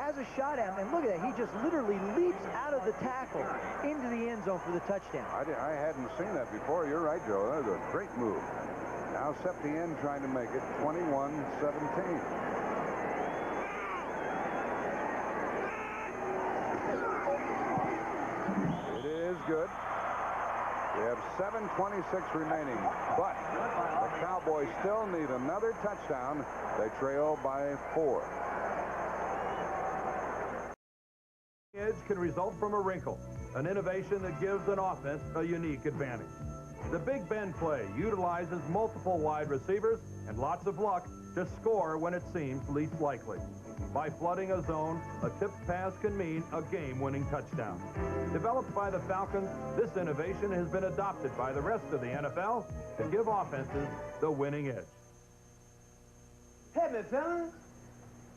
has a shot at him, and look at that. He just literally leaps out of the tackle into the end zone for the touchdown. I hadn't seen that before. You're right, Joe. That was a great move. Now Septien trying to make it 21-17. Good. We have 7:26 remaining, but the Cowboys still need another touchdown. They trail by 4. Edge can result from a wrinkle, an innovation that gives an offense a unique advantage. The Big Ben play utilizes multiple wide receivers and lots of luck to score when it seems least likely. By flooding a zone, a tipped pass can mean a game-winning touchdown. Developed by the Falcons, this innovation has been adopted by the rest of the NFL to give offenses the winning edge. Hey, me fellas,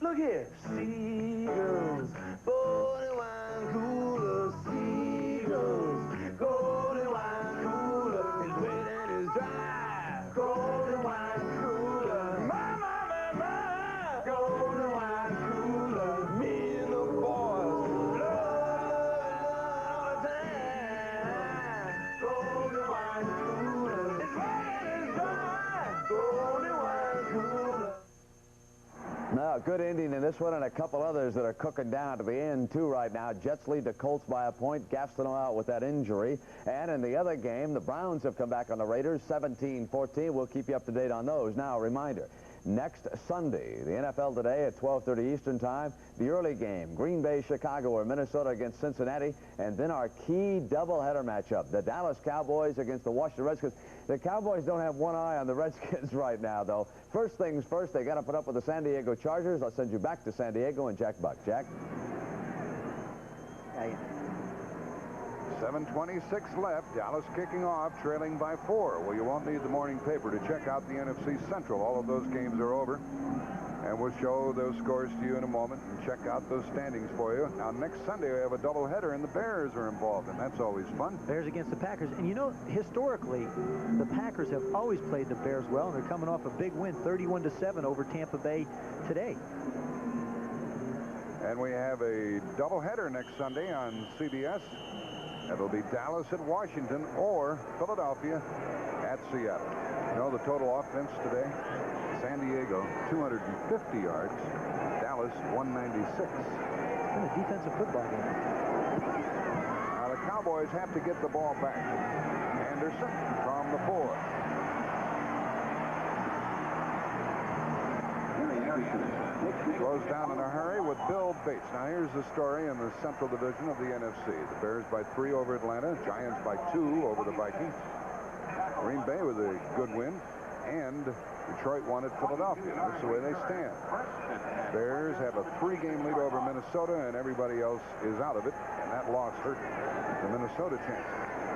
look here. Seagulls, golden wine cooler, seagulls, golden wine cooler, is wet and is dry. Golden wine cooler, my, golden wine cooler, me and the boys, love all the time. Golden wine cooler, is wet and is dry. Golden wine cooler. Now, good ending in this one and a couple others that are cooking down to the end, too, right now. Jets lead the Colts by a point. Gastineau out with that injury. And in the other game, the Browns have come back on the Raiders, 17-14. We'll keep you up to date on those. Now, a reminder, next Sunday, the NFL Today at 12:30 Eastern Time, the early game, Green Bay, Chicago, or Minnesota against Cincinnati, and then our key doubleheader matchup, the Dallas Cowboys against the Washington Redskins. The Cowboys don't have one eye on the Redskins right now, though. First things first, they got to put up with the San Diego Chargers. I'll send you back to San Diego and Jack Buck. Jack? 7:26 left. Dallas kicking off, trailing by 4. Well, you won't need the morning paper to check out the NFC Central. All of those games are over. And we'll show those scores to you in a moment and check out those standings for you. Now, next Sunday, we have a doubleheader, and the Bears are involved, and that's always fun. Bears against the Packers. And, you know, historically, the Packers have always played the Bears well, and they're coming off a big win, 31-7 over Tampa Bay today. And we have a doubleheader next Sunday on CBS. It'll be Dallas at Washington or Philadelphia at Seattle. You know the total offense today? San Diego, 250 yards. Dallas, 196. It's been a defensive football game. Now, the Cowboys have to get the ball back. Anderson from the 4. Goes down in a hurry with Bill Bates. Now, here's the story in the Central Division of the NFC. The Bears by 3 over Atlanta. Giants by 2 over the Vikings. Green Bay with a good win. And Detroit won at Philadelphia. That's the way they stand. Bears have a 3-game lead over Minnesota, and everybody else is out of it. And that loss hurt the Minnesota chances.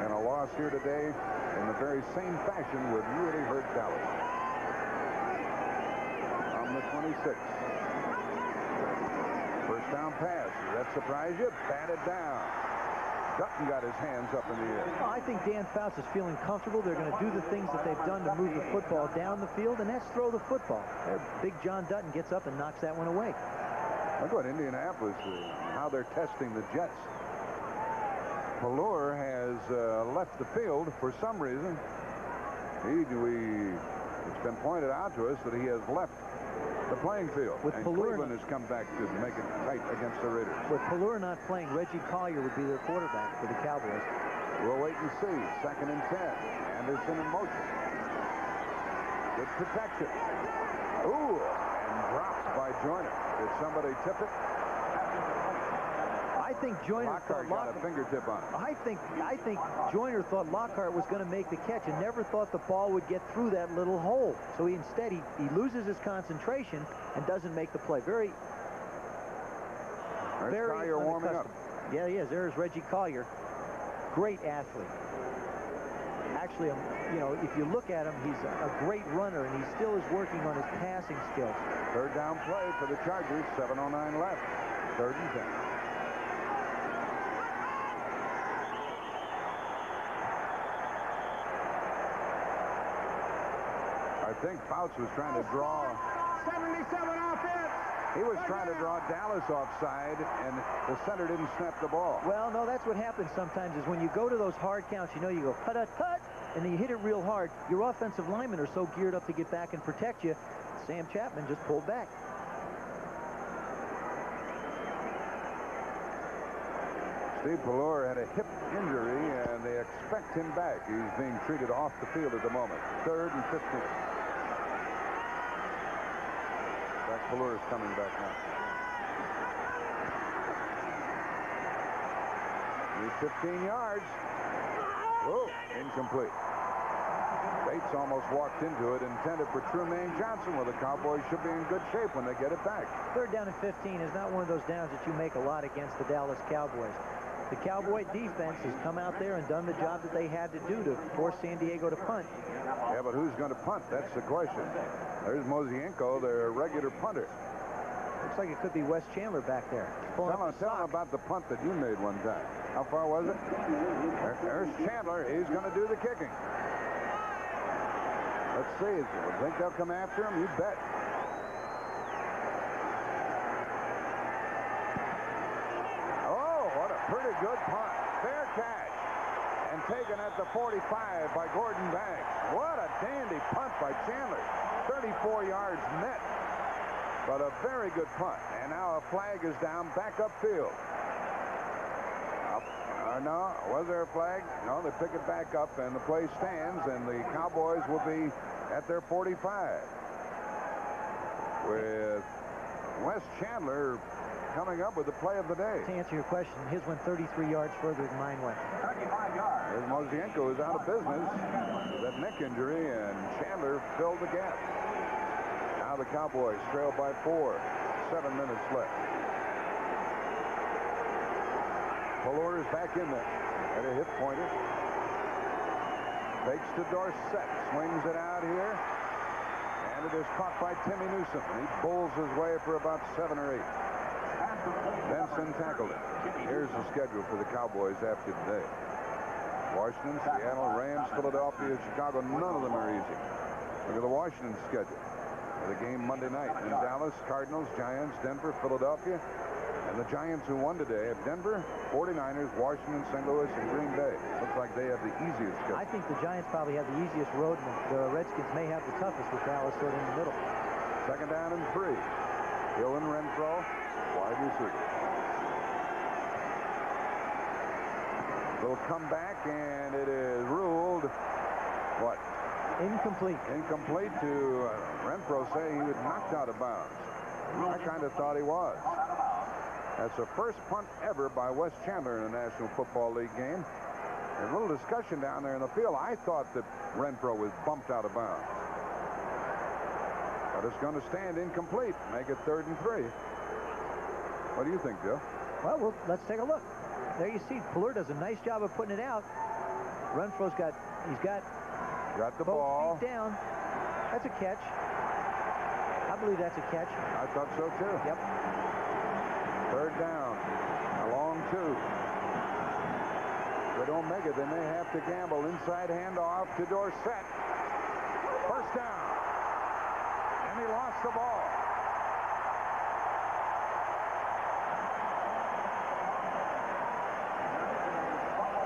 And a loss here today in the very same fashion would really hurt Dallas. From the 26. First down pass. Does that surprise you? Batted down. Dutton got his hands up in the air. Well, I think Dan Fouts is feeling comfortable. They're going to do the things that they've done to move the football down the field, and that's throw the football. Big John Dutton gets up and knocks that one away. Look what Indianapolis is, how they're testing the Jets. Pelluer has left the field for some reason. It's been pointed out to us that he has left the playing field. With and Pelluer, Cleveland has come back to make it tight against the Raiders. With Pelluer not playing, Reggie Collier would be their quarterback for the Cowboys. We'll wait and see. 2nd and 10. Anderson in motion. Good protection. Ooh, and dropped by Joyner. Did somebody tip it? I think Joyner Lockhart got a fingertip on it. I think Joyner thought Lockhart was going to make the catch and never thought the ball would get through that little hole. So he loses his concentration and doesn't make the play. Very Collier warming up. Yeah, he is. There's Reggie Collier. Great athlete. Actually, you know, if you look at him, he's a great runner, and he still is working on his passing skills. 3rd down play for the Chargers. 7:09 left. 3rd and 10. I think Fouts was trying to draw. 77 offense. He was trying to draw Dallas offside, and the center didn't snap the ball. Well, no, that's what happens sometimes is when you go to those hard counts, you know, you go hut, and then you hit it real hard. Your offensive linemen are so geared up to get back and protect you. Sam Chapman just pulled back. Steve Pelluer had a hip injury, and they expect him back. He's being treated off the field at the moment. 3rd and 15. Pelluer is coming back now. He's 15 yards. Whoa, incomplete. Bates almost walked into it, intended for Trumaine Johnson. Well, the Cowboys should be in good shape when they get it back. 3rd down and 15 is not one of those downs that you make a lot against the Dallas Cowboys. The Cowboy defense has come out there and done the job that they had to do to force San Diego to punt. Yeah, but who's going to punt? That's the question. There's Mosienko, their regular punter. Looks like it could be Wes Chandler back there. Tell him about the punt that you made one time. How far was it? There's Chandler. He's going to do the kicking. Let's see. Think they'll come after him? You bet. Oh, what a pretty good punt. Fair catch. And taken at the 45 by Gordon Banks. What a dandy punt by Chandler. 34 yards net. But a very good punt. And now a flag is down back upfield. No, was there a flag? No, they pick it back up, and the play stands, and the Cowboys will be at their 45. With Wes Chandler coming up with the play of the day. To answer your question, his went 33 yards further than mine went. 35 yards. There's Mosienko is out of business with that neck injury, and Chandler filled the gap. Now the Cowboys trail by 4. 7 minutes left. Pelluer is back in there at a hip pointer. Fakes to Dorsett. Swings it out here. And it is caught by Timmy Newsom. He bowls his way for about 7 or 8. Benson tackled it. Here's the schedule for the Cowboys after today. Washington, Seattle, Rams, Philadelphia, Chicago. None of them are easy. Look at the Washington schedule. The game Monday night in Dallas, Cardinals, Giants, Denver, Philadelphia. And the Giants who won today have Denver, 49ers, Washington, St. Louis, and Green Bay. Looks like they have the easiest schedule. I think the Giants probably have the easiest road, and the Redskins may have the toughest with Dallas sort of in the middle. 2nd down and 3. Hill and Renfro, wide receiver. Little comeback, and it is ruled, what? Incomplete. Incomplete to Renfro, saying he was knocked out of bounds. I kind of thought he was. That's the first punt ever by Wes Chandler in a National Football League game. There's a little discussion down there in the field. I thought that Renfro was bumped out of bounds. But it's going to stand incomplete. Make it 3rd and 3. What do you think, Joe? Well, let's take a look. There you see, Pelluer does a nice job of putting it out. Renfro's got the both ball. feet down. That's a catch. I believe that's a catch. I thought so, too. Yep. 3rd down. A long 2. If they don't make it, they may have to gamble. Inside handoff to Dorsett. 1st down. And he lost the ball.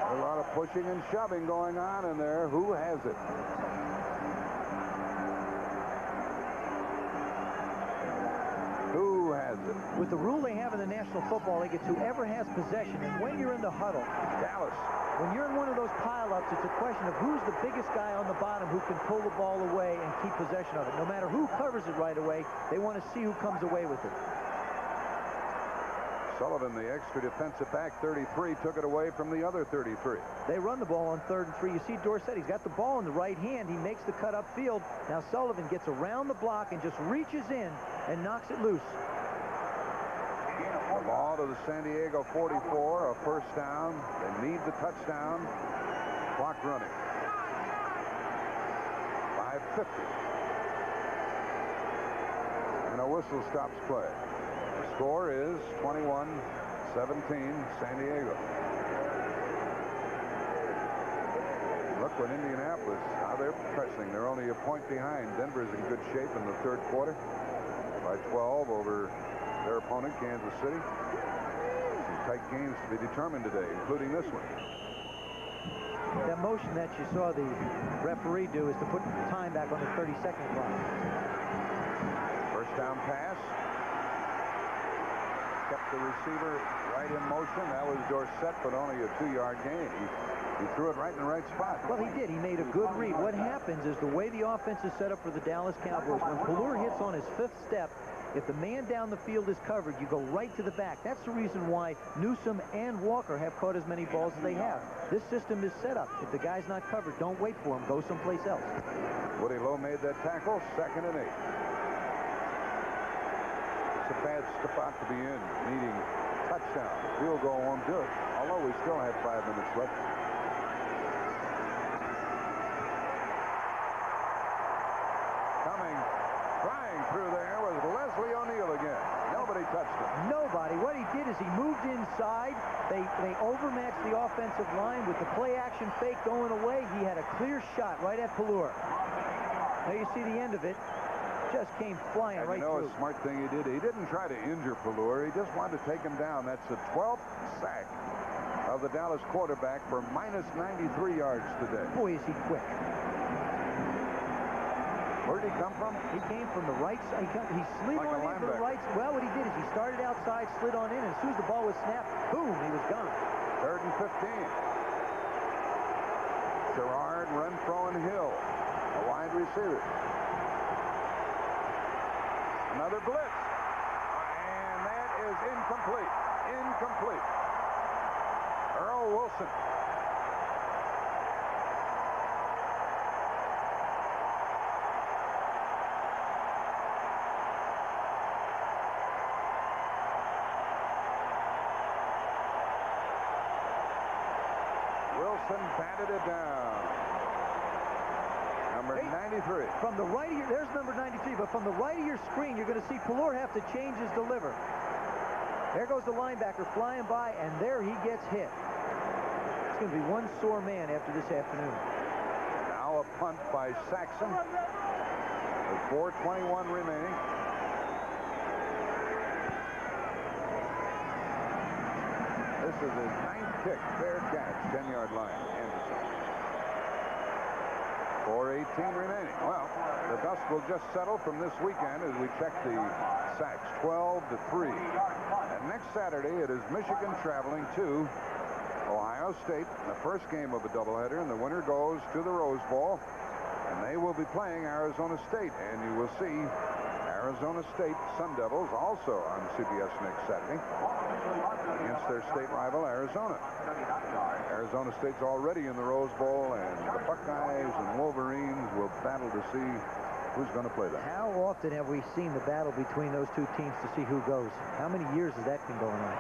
A lot of pushing and shoving going on in there. Who has it? Who has it? With the rule they have in the National Football League, it's whoever has possession. And when you're in the huddle, Dallas. When you're in one of those pileups, it's a question of who's the biggest guy on the bottom who can pull the ball away and keep possession of it. No matter who covers it right away, they want to see who comes away with it. Sullivan, the extra defensive back, 33, took it away from the other 33. They run the ball on 3rd and 3. You see Dorsett, he's got the ball in the right hand. He makes the cut upfield. Now Sullivan gets around the block and just reaches in and knocks it loose. The ball to the San Diego 44, a 1st down. They need the touchdown. Clock running. 5:50. And a whistle stops play. The score is 21-17, San Diego. Look what Indianapolis, how they're pressing. They're only a point behind. Denver's in good shape in the 3rd quarter by 12 over their opponent, Kansas City. Some tight games to be determined today, including this one. That motion that you saw the referee do is to put time back on the 30-second clock. 1st down pass. Kept the receiver right in motion. That was Dorsett, but only a 2-yard gain. He threw it right in the right spot. Well, he did. He made a good read. What happens is the way the offense is set up for the Dallas Cowboys, when Pelluer hits on his 5th step, if the man down the field is covered, you go right to the back. That's the reason why Newsom and Walker have caught as many balls as they have. This system is set up. If the guy's not covered, don't wait for him. Go someplace else. Woody Lowe made that tackle. 2nd and 8. It's a bad spot to be in, needing touchdown. Field goal won't do it, although we still have 5 minutes left. Flying through there was Leslie O'Neal again. Nobody touched him. Nobody. What he did is he moved inside. They overmatched the offensive line with the play-action fake going away. He had a clear shot right at Pelluer. Now you see the end of it. Just came flying right through. A smart thing he did. He didn't try to injure Pelluer. He just wanted to take him down. That's the 12th sack of the Dallas quarterback for minus 93 yards today. Boy, is he quick. Where did he come from? He came from the right side. He slid like on in for the right side. Well, what he did is he started outside, slid on in, and as soon as the ball was snapped, boom, he was gone. 3rd and 15. Sherrard, Renfro, and Hill, a wide receiver. Another blitz. And that is incomplete. Incomplete. Earl Wilson. Jackson batted it down. Number 93. From the right of your, there's number 93, but from the right of your screen, you're going to see Pelluer have to change his deliver. There goes the linebacker flying by, and there he gets hit. It's going to be one sore man after this afternoon. Now a punt by Saxon with 4:21 remaining. This is his 9th kick. Fair catch. 10-yard line. Anderson. 4:18 remaining. Well, the dust will just settle from this weekend as we check the sacks. 12-3. And next Saturday, it is Michigan traveling to Ohio State in the first game of a doubleheader, and the winner goes to the Rose Bowl, and they will be playing Arizona State, and you will see Arizona State Sun Devils also on CBS next Saturday against their state rival Arizona. Arizona State's already in the Rose Bowl, and the Buckeyes and Wolverines will battle to see who's going to play them. How often have we seen the battle between those two teams to see who goes? How many years has that been going on?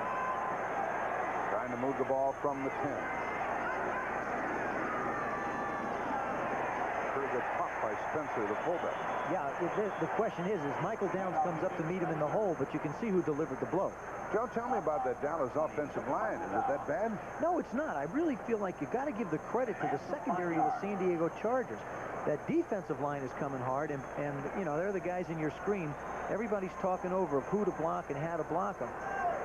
Trying to move the ball from the 10. Pretty good pop by Spencer, the fullback. Yeah, the question is Michael Downs comes up to meet him in the hole, but you can see who delivered the blow. Joe, tell me about that Dallas offensive line. Is it that bad? No, it's not. I really feel like you got to give the credit to the secondary of the San Diego Chargers. That defensive line is coming hard, and you know, they're the guys in your screen. Everybody's talking over of who to block and how to block them.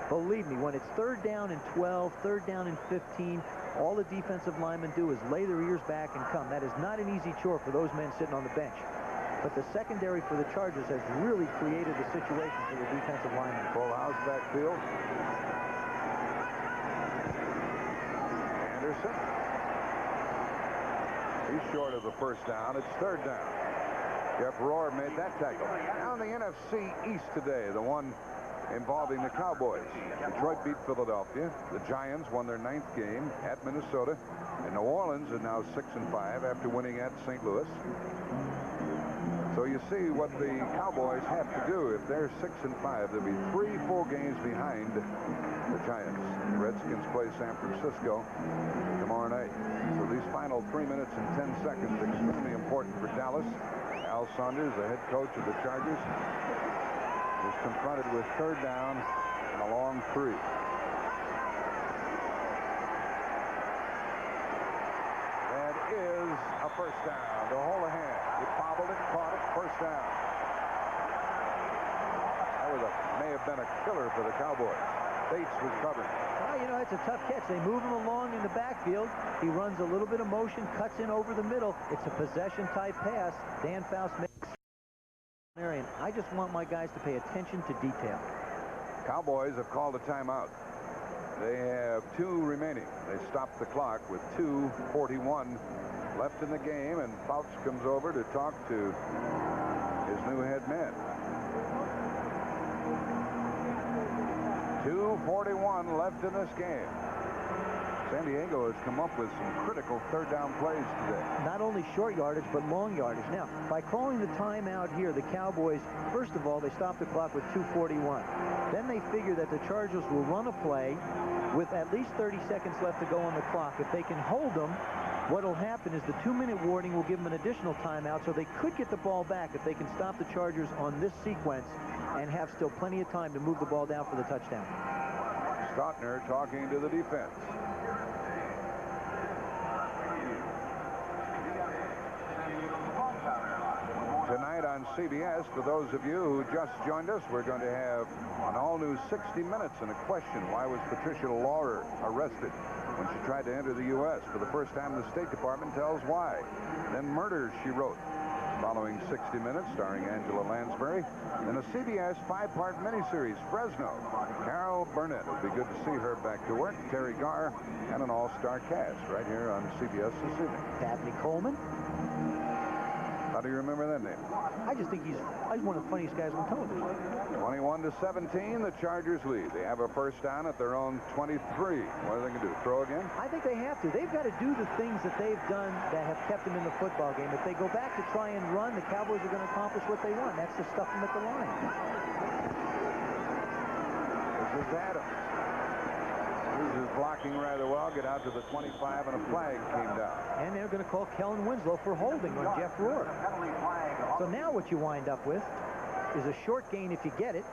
Believe me, when it's 3rd down and 12, 3rd down and 15, all the defensive linemen do is lay their ears back and come. That is not an easy chore for those men sitting on the bench. But the secondary for the Chargers has really created the situation for the defensive linemen. Full house backfield. Anderson. He's short of the first down. It's 3rd down. Jeff Rohr made that tackle. Now in the NFC East today, the one involving the Cowboys. Detroit beat Philadelphia. The Giants won their 9th game at Minnesota. And New Orleans is now 6-5 after winning at St. Louis. So you see what the Cowboys have to do. If they're 6-5, they'll be 3 full games behind the Giants. The Redskins play San Francisco tomorrow night. So these final 3 minutes and 10 seconds are extremely important for Dallas. Al Saunders, the head coach of the Chargers, is confronted with 3rd down and a long 3. That is a first down to Holohan. He bobbled it, caught it, first down. That may have been a killer for the Cowboys. Bates was covering. Well, you know, it's a tough catch. They move him along in the backfield. He runs a little bit of motion, cuts in over the middle. It's a possession-type pass. Dan Fouts makes it. I just want my guys to pay attention to detail. Cowboys have called a timeout. They have 2 remaining. They stopped the clock with 2:41 left in the game, and Fouts comes over to talk to his new head man. 2:41 left in this game. San Diego has come up with some critical 3rd down plays today. Not only short yardage, but long yardage. Now, by calling the timeout here, the Cowboys, first of all, they stop the clock with 2:41. Then they figure that the Chargers will run a play with at least 30 seconds left to go on the clock. If they can hold them, what will happen is the 2-minute warning will give them an additional timeout, so they could get the ball back if they can stop the Chargers on this sequence and have still plenty of time to move the ball down for the touchdown. Stotner talking to the defense. Tonight on CBS, for those of you who just joined us, we're going to have an all-new 60 Minutes and a question. Why was Patricia Laurer arrested when she tried to enter the U.S.? For the first time, the State Department tells why. Then Murders, She Wrote, following 60 Minutes, starring Angela Lansbury. And a CBS 5-part miniseries, Fresno. Carol Burnett. It'll be good to see her back to work. Terry Garr, and an all-star cast right here on CBS this evening. Dabney Coleman. How do you remember that name? I just think he's one of the funniest guys on television. 21-17, the Chargers lead. They have a first down at their own 23. What are they going to do, throw again? I think they have to. They've got to do the things that they've done that have kept them in the football game. If they go back to try and run, the Cowboys are going to accomplish what they want. That's to stuff them at the line. This is Adams. This is blocking rather well. Get out to the 25, and a flag came down. And they're going to call Kellen Winslow for holding on Jeff Rohr. So now what you wind up with is a short gain if you get it.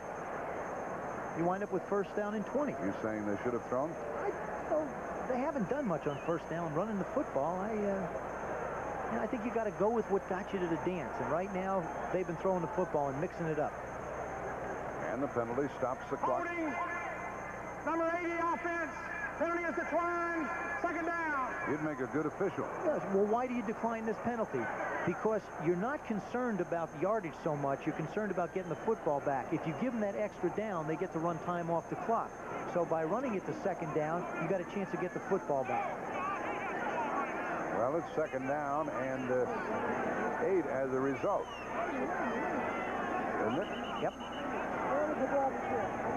You wind up with first down and 20. You saying they should have thrown? Well, they haven't done much on first down running the football. I think you got to go with what got you to the dance. And right now, they've been throwing the football and mixing it up. And the penalty stops the clock. Holding. Number 80 offense. Penalty is declined. Second down. You'd make a good official. Yes, well, why do you decline this penalty? Because you're not concerned about yardage so much. You're concerned about getting the football back. If you give them that extra down, they get to run time off the clock. So by running it to second down, you got a chance to get the football back. Well, it's second down and 8 as a result. Isn't it? Yep.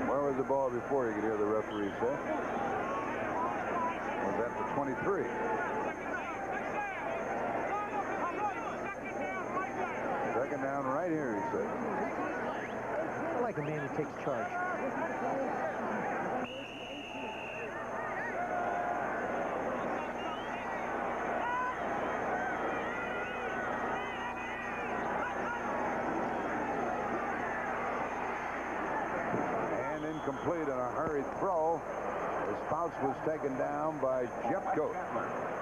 Where was the ball before you could hear the referee say? Was that the 23? Second down right here, he said. I like a man who takes charge. Complete on a hurried throw as Fouts was taken down by Jeffco.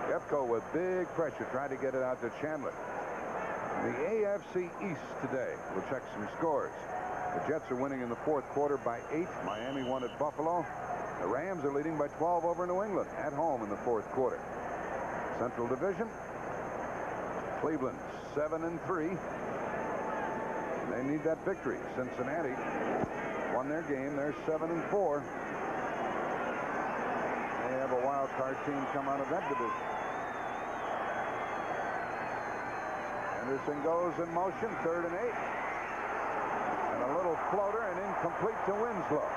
Jeffco with big pressure trying to get it out to Chandler. The AFC East today. We'll check some scores. The Jets are winning in the fourth quarter by 8. Miami won at Buffalo. The Rams are leading by 12 over New England at home in the fourth quarter. Central Division. Cleveland 7-3. They need that victory. Cincinnati won their game. They're 7-4. They have a wild card team come out of that division. Anderson goes in motion, 3rd and 8. And a little floater and incomplete to Winslow.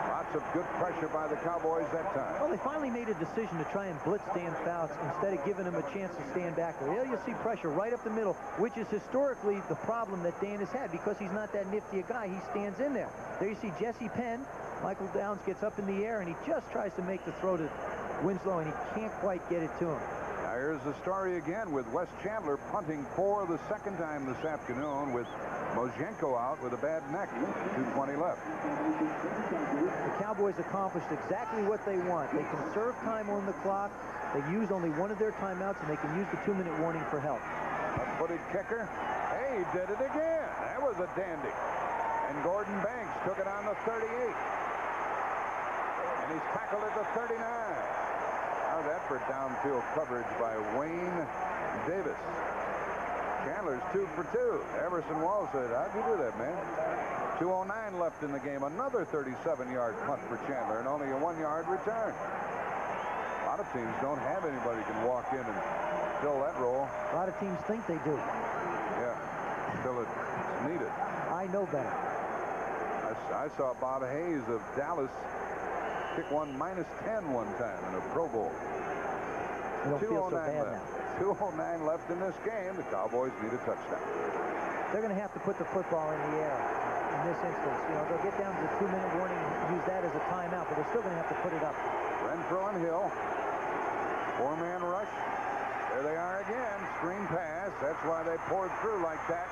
Lots of good pressure by the Cowboys that time. Well, they finally made a decision to try and blitz Dan Fouts instead of giving him a chance to stand back there. Yeah, you see pressure right up the middle, which is historically the problem that Dan has had because he's not that nifty a guy. He stands in there. There you see Jesse Penn. Michael Downs gets up in the air, and he just tries to make the throw to Winslow, and he can't quite get it to him. Now here's the story again with Wes Chandler punting for the second time this afternoon with Mojenko out with a bad neck. 2:20 left. The Cowboys accomplished exactly what they want. They conserve time on the clock. They use only one of their timeouts, and they can use the 2-minute warning for help. A footed kicker. Hey, he did it again. That was a dandy. And Gordon Banks took it on the 38. And he's tackled at the 39. How's that for downfield coverage by Wayne Davis? Chandler's 2 for 2. Everson Wall said, how'd you do that, man? 2:09 left in the game. Another 37-yard punt for Chandler and only a 1-yard return. A lot of teams don't have anybody who can walk in and fill that role. A lot of teams think they do. Yeah, until it's needed. I know better. I saw Bob Hayes of Dallas kick one -10 one time in a Pro Bowl. You don't feel so bad left. now. 2:09 left in this game. The Cowboys need a touchdown. They're going to have to put the football in the air in this instance. You know, they'll get down to the 2-minute warning and use that as a timeout, but they're still going to have to put it up. Renfro and Hill. 4-man rush. There they are again. Screen pass. That's why they poured through like that.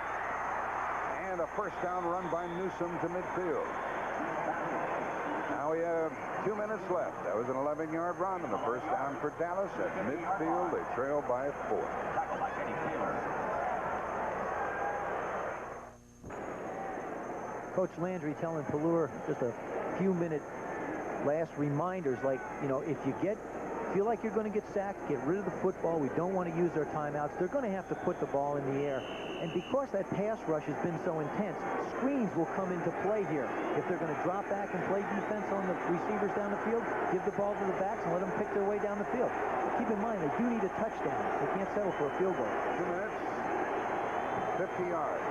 And a first down run by Newsome to midfield. Now we have 2 minutes left. That was an 11-yard run, and the first down for Dallas at midfield. They trail by 4. Coach Landry telling Pelluer just a few-minute last reminders, like, you know, if you feel like you're going to get sacked, get rid of the football. We don't want to use our timeouts. They're going to have to put the ball in the air. And because that pass rush has been so intense, screens will come into play here. If they're going to drop back and play defense on the receivers down the field, give the ball to the backs and let them pick their way down the field. But keep in mind, they do need a touchdown. They can't settle for a field goal. 2 minutes, 50 yards.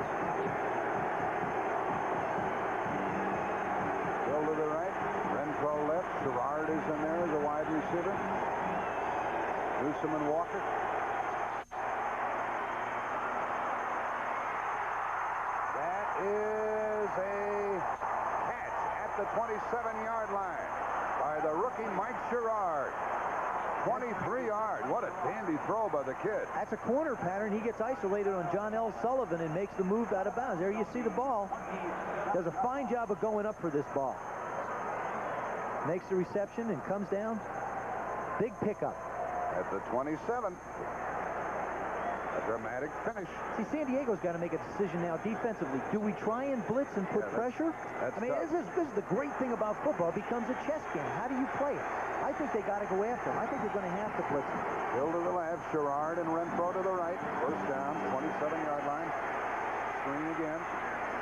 Hill to the right, Renfro left. Sherrard is in there as a wide receiver. Newsome and Walker. That is a catch at the 27-yard line by by the rookie Mike Sherrard. 23 yards. What a dandy throw by the kid. That's a corner pattern. He gets isolated on John L. Sullivan and makes the move out of bounds. There you see the ball. Does a fine job of going up for this ball. Makes the reception and comes down. Big pickup. At the 27. A dramatic finish. See, San Diego's got to make a decision now defensively. Do we try and blitz and put pressure? That's I mean, this is the great thing about football. It becomes a chess game. How do you play it? I think they got to go after him. I think they're going to have to blitz him. Hill to the left, Sherrard and Renfro to the right. First down, 27-yard line. Screen again.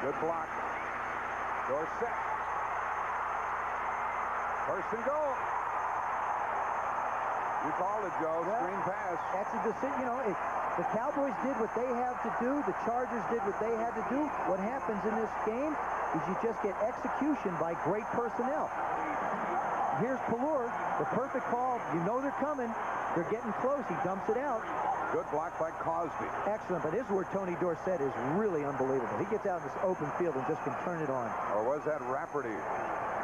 Good block. Dorsett. First and goal. You called it, Joe. Screen pass. That's a decision. You know, the Cowboys did what they have to do. The Chargers did what they had to do. What happens in this game is you just get execution by great personnel. Here's Pelluer, the perfect call. You know they're coming. They're getting close. He dumps it out. Good block by Cosby. Excellent, but this is where Tony Dorsett is really unbelievable. He gets out in this open field and just can turn it on. Or was that Rafferty?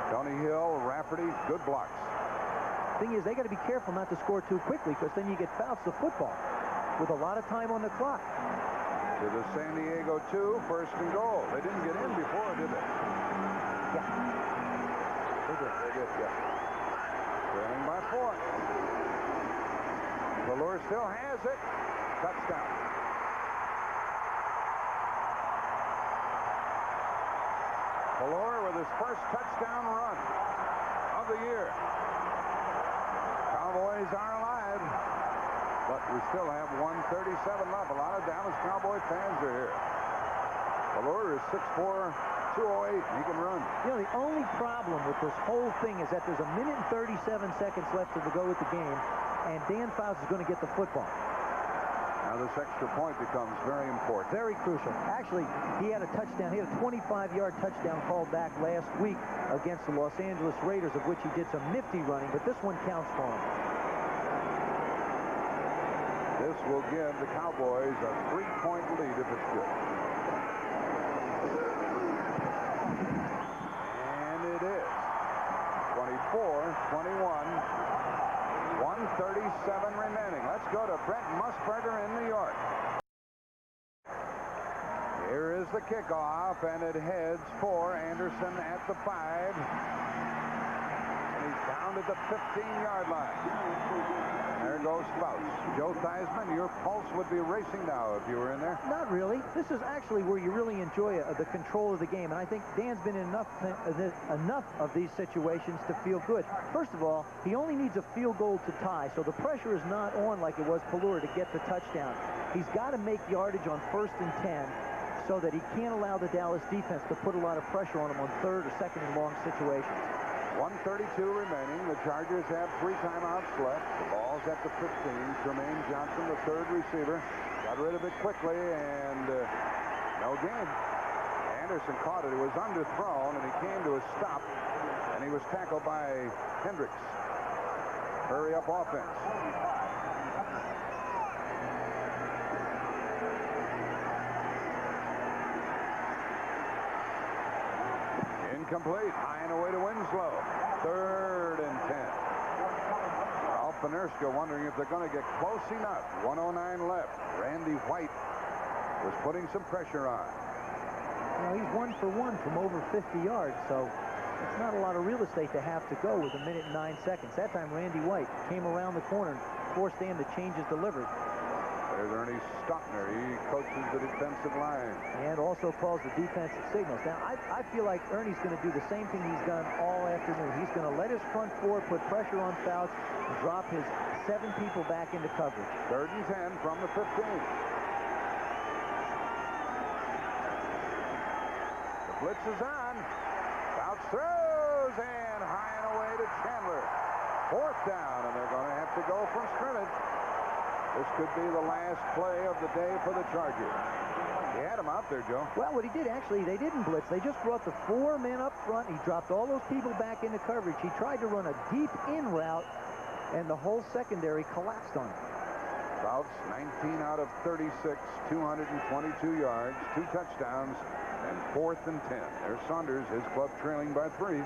Tony Hill, Rafferty, good blocks. Thing is, they got to be careful not to score too quickly because then you get Fouts the football with a lot of time on the clock. To the San Diego 2, first and goal. They didn't get in before, did they? Yeah. They did. They did, yeah. Trailing by 4. Pelluer still has it. Touchdown. Pelluer with his first touchdown run of the year. Cowboys are alive, but we still have 1:37 left. A lot of Dallas Cowboy fans are here. Pelluer is 6'4", 208. He can run. You know, the only problem with this whole thing is that there's 1 minute and 37 seconds left to go with the game, and Dan Fouts is going to get the football. Now this extra point becomes very important. Very crucial. Actually, he had a touchdown. He had a 25-yard touchdown called back last week against the Los Angeles Raiders, of which he did some nifty running, but this one counts for him. This will give the Cowboys a 3-point lead if it's good. And it is. 24-21. 1:37 remaining. Let's go to Brent Musburger in New York. Here is the kickoff, and it heads for Anderson at the 5. And he's down to the 15-yard line. There goes Fouts. Joe Theismann, your pulse would be racing now if you were in there. Not really. This is actually where you really enjoy the control of the game, and I think Dan's been in enough of these situations to feel good. First of all, he only needs a field goal to tie, so the pressure is not on like it was Pelluer to get the touchdown. He's got to make yardage on 1st and 10 so that he can't allow the Dallas defense to put a lot of pressure on him on 3rd or 2nd and long situations. 1:32 remaining. The Chargers have 3 timeouts left. The ball's at the 15. Tremaine Johnson, the 3rd receiver, got rid of it quickly, and no gain. Anderson caught it. It was underthrown, and he came to a stop, and he was tackled by Hendricks. Hurry up offense. Incomplete. High and away to Winslow. 3rd and 10. Rolf Benirschke wondering if they're going to get close enough. 1:09 left. Randy White was putting some pressure on. You know, he's 1 for 1 from over 50 yards, so it's not a lot of real estate to have to go with 1 minute and 9 seconds. That time, Randy White came around the corner and forced Dan to change his delivery. There's Ernie Stockner. He coaches the defensive line. And also calls the defensive signals. Now, I feel like Ernie's going to do the same thing he's done all afternoon. He's going to let his front 4 put pressure on Fouts and drop his 7 people back into coverage. 3rd and 10 from the 15. The blitz is on. Fouts throws, and high and away to Chandler. 4th down, and they're going to have to go from scrimmage. This could be the last play of the day for the Chargers. He had him out there, Joe. Well, what he did, actually, they didn't blitz. They just brought the 4 men up front. He dropped all those people back into coverage. He tried to run a deep in route, and the whole secondary collapsed on him. Fouts, 19 out of 36, 222 yards, 2 touchdowns, and 4th and 10. There's Saunders, his club trailing by 3.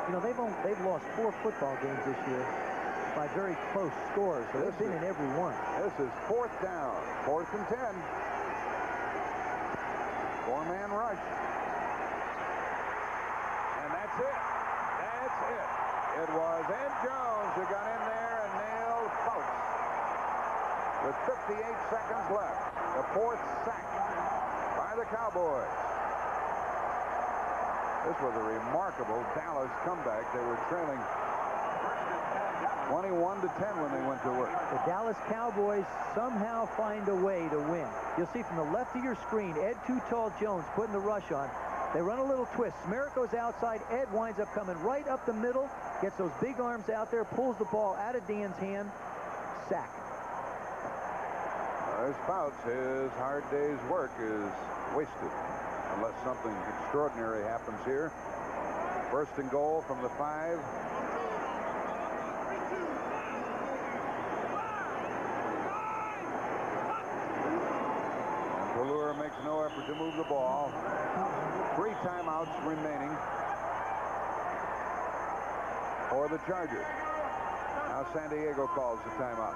you know, they've lost 4 football games this year by very close scores. So they've been in every one. This is 4th down. 4th and 10. 4-man rush. And that's it. That's it. It was Ed Jones who got in there and nailed Fouts. With 58 seconds left. The 4th sack by the Cowboys. This was a remarkable Dallas comeback. They were trailing 21-10 when they went to work. The Dallas Cowboys somehow find a way to win. You'll see from the left of your screen, Ed Too Tall Jones putting the rush on. They run a little twist. Smerrick goes outside. Ed winds up coming right up the middle, gets those big arms out there, pulls the ball out of Dan's hand. Sack. There's Fouts. His hard day's work is wasted unless something extraordinary happens here. 1st and goal from the 5. And Pelluer makes no effort to move the ball. 3 timeouts remaining for the Chargers. Now San Diego calls the timeout.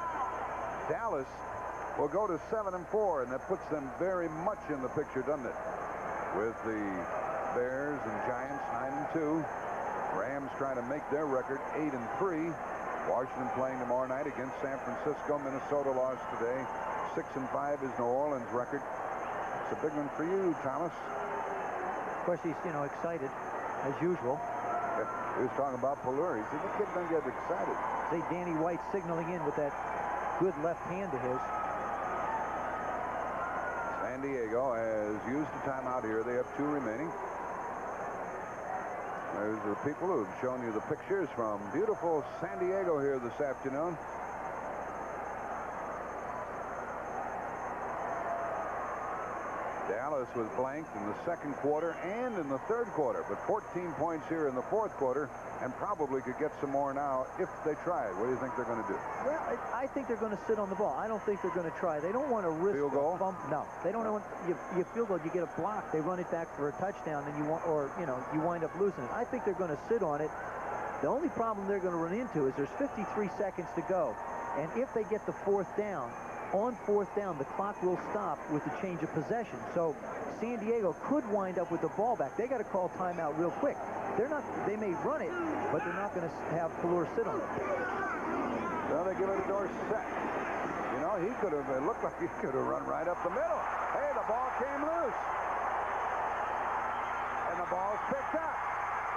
Dallas will go to 7-4, and that puts them very much in the picture, doesn't it? With the Bears and Giants 9-2. Rams trying to make their record 8-3. Washington playing tomorrow night against San Francisco. Minnesota lost today. 6-5 is New Orleans' record. It's a big one for you, Thomas. Of course, he's, you know, excited, as usual. He was talking about Pelluer. He said, the kid doesn't get excited. See Danny White signaling in with that good left hand of his. San Diego has used the timeout here. They have 2 remaining. There's the people who've shown you the pictures from beautiful San Diego here this afternoon. Dallas was blanked in the 2nd quarter and in the 3rd quarter, but 14 points here in the 4th quarter, and probably could get some more now if they try it. What do you think they're going to do? Well, I think they're going to sit on the ball. I don't think they're going to try. They don't want to risk field goal. No, they don't want you field goal. You get a block. They run it back for a touchdown, and you wind up losing it. I think they're going to sit on it. The only problem they're going to run into is there's 53 seconds to go, and if they get the 4th down. On 4th down, the clock will stop with the change of possession. So San Diego could wind up with the ball back. They got to call timeout real quick. They may run it, but they're not going to have Pelluer sit on it. Well, they give it a Dorsett. You know, it looked like he could have run right up the middle. Hey, the ball came loose. And the ball's picked up.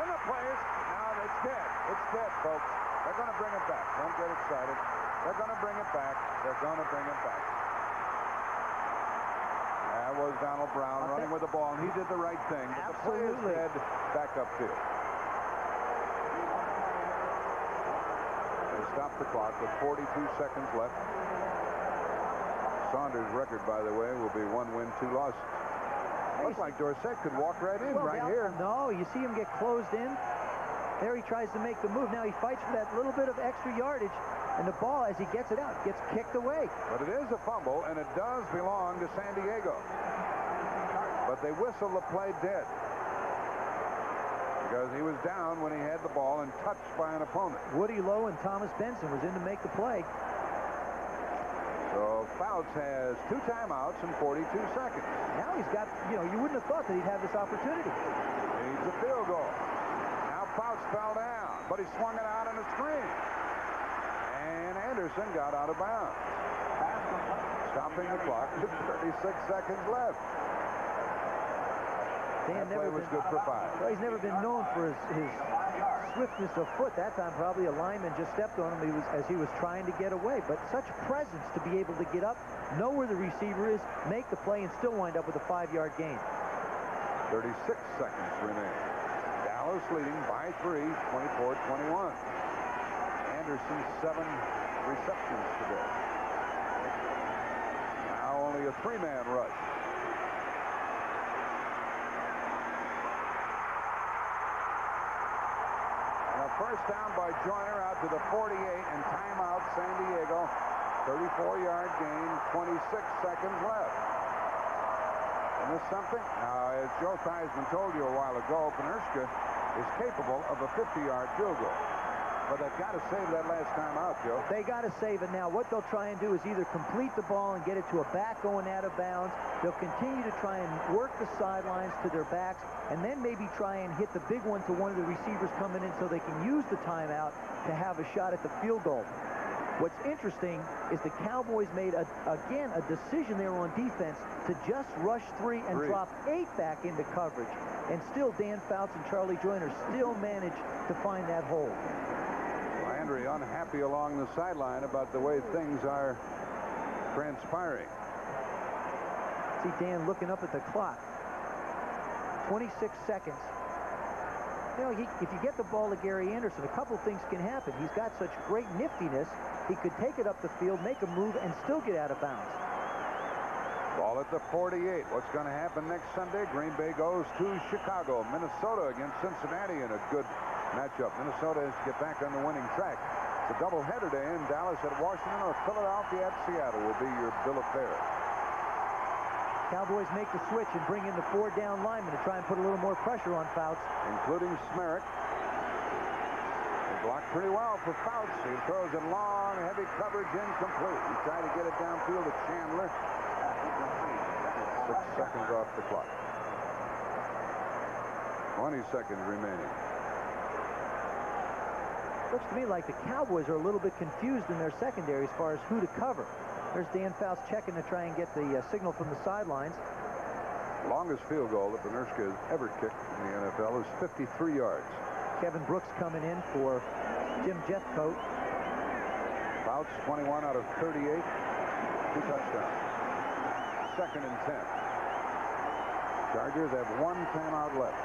And the players, now it's dead. It's dead, folks. They're going to bring it back. Don't get excited. They're going to bring it back. They're going to bring it back. That was Donald Brown running with the ball, and he did the right thing. But the players head back upfield. They stopped the clock with 42 seconds left. Saunders' record, by the way, will be 1 win, 2 losses. Looks like Dorsett could walk right in here. No, you see him get closed in. There he tries to make the move. Now he fights for that little bit of extra yardage. And the ball, as he gets it out, gets kicked away. But it is a fumble, and it does belong to San Diego. But they whistle the play dead. Because he was down when he had the ball and touched by an opponent. Woody Lowe and Thomas Benson was in to make the play. So Fouts has 2 timeouts and 42 seconds. Now he's got, you wouldn't have thought that he'd have this opportunity. Needs a field goal. Now Fouts fell down, but he swung it out on a screen. And Anderson got out of bounds. Stopping the clock with 36 seconds left. That play was good for 5. Well, he's never been known for his swiftness of foot. That time probably a lineman just stepped on him as he was trying to get away. But such presence to be able to get up, know where the receiver is, make the play, and still wind up with a 5-yard gain. 36 seconds remain. Dallas leading by 3, 24-21. Anderson 7 receptions today. Now only a 3-man rush. And a first down by Joyner out to the 48 and timeout San Diego. 34-yard gain, 26 seconds left. Isn't this something? Now, as Joe Theismann told you a while ago, Benirschke is capable of a 50-yard field goal. But they've got to save that last time out, Joe. They got to save it now. What they'll try and do is either complete the ball and get it to a back going out of bounds. They'll continue to try and work the sidelines to their backs, and then maybe try and hit the big one to one of the receivers coming in so they can use the timeout to have a shot at the field goal. What's interesting is the Cowboys made, again, a decision there on defense to just rush 3 and drop 8 back into coverage. And still, Dan Fouts and Charlie Joyner still managed to find that hole. Landry unhappy along the sideline about the way things are transpiring. See Dan looking up at the clock. 26 seconds. You know, if you get the ball to Gary Anderson, a couple things can happen. He's got such great niftiness. He could take it up the field, make a move, and still get out of bounds. Ball at the 48. What's going to happen next Sunday? Green Bay goes to Chicago. Minnesota against Cincinnati in a good matchup. Minnesota has to get back on the winning track. It's a doubleheader day in Dallas at Washington, or Philadelphia at Seattle will be your bill of fare. Cowboys make the switch and bring in the 4 down linemen to try and put a little more pressure on Fouts. Including Smerrick. He blocked pretty well for Fouts. He throws it long, heavy coverage, incomplete. He tried to get it downfield to Chandler. 6 seconds off the clock. 20 seconds remaining. Looks to me like the Cowboys are a little bit confused in their secondary as far as who to cover. There's Dan Fouts checking to try and get the signal from the sidelines. Longest field goal that Benirschke has ever kicked in the NFL is 53 yards. Kevin Brooks coming in for Jim Jeffcoat. Fouts 21 out of 38. 2 touchdowns. 2nd and 10. Chargers have 1 timeout left.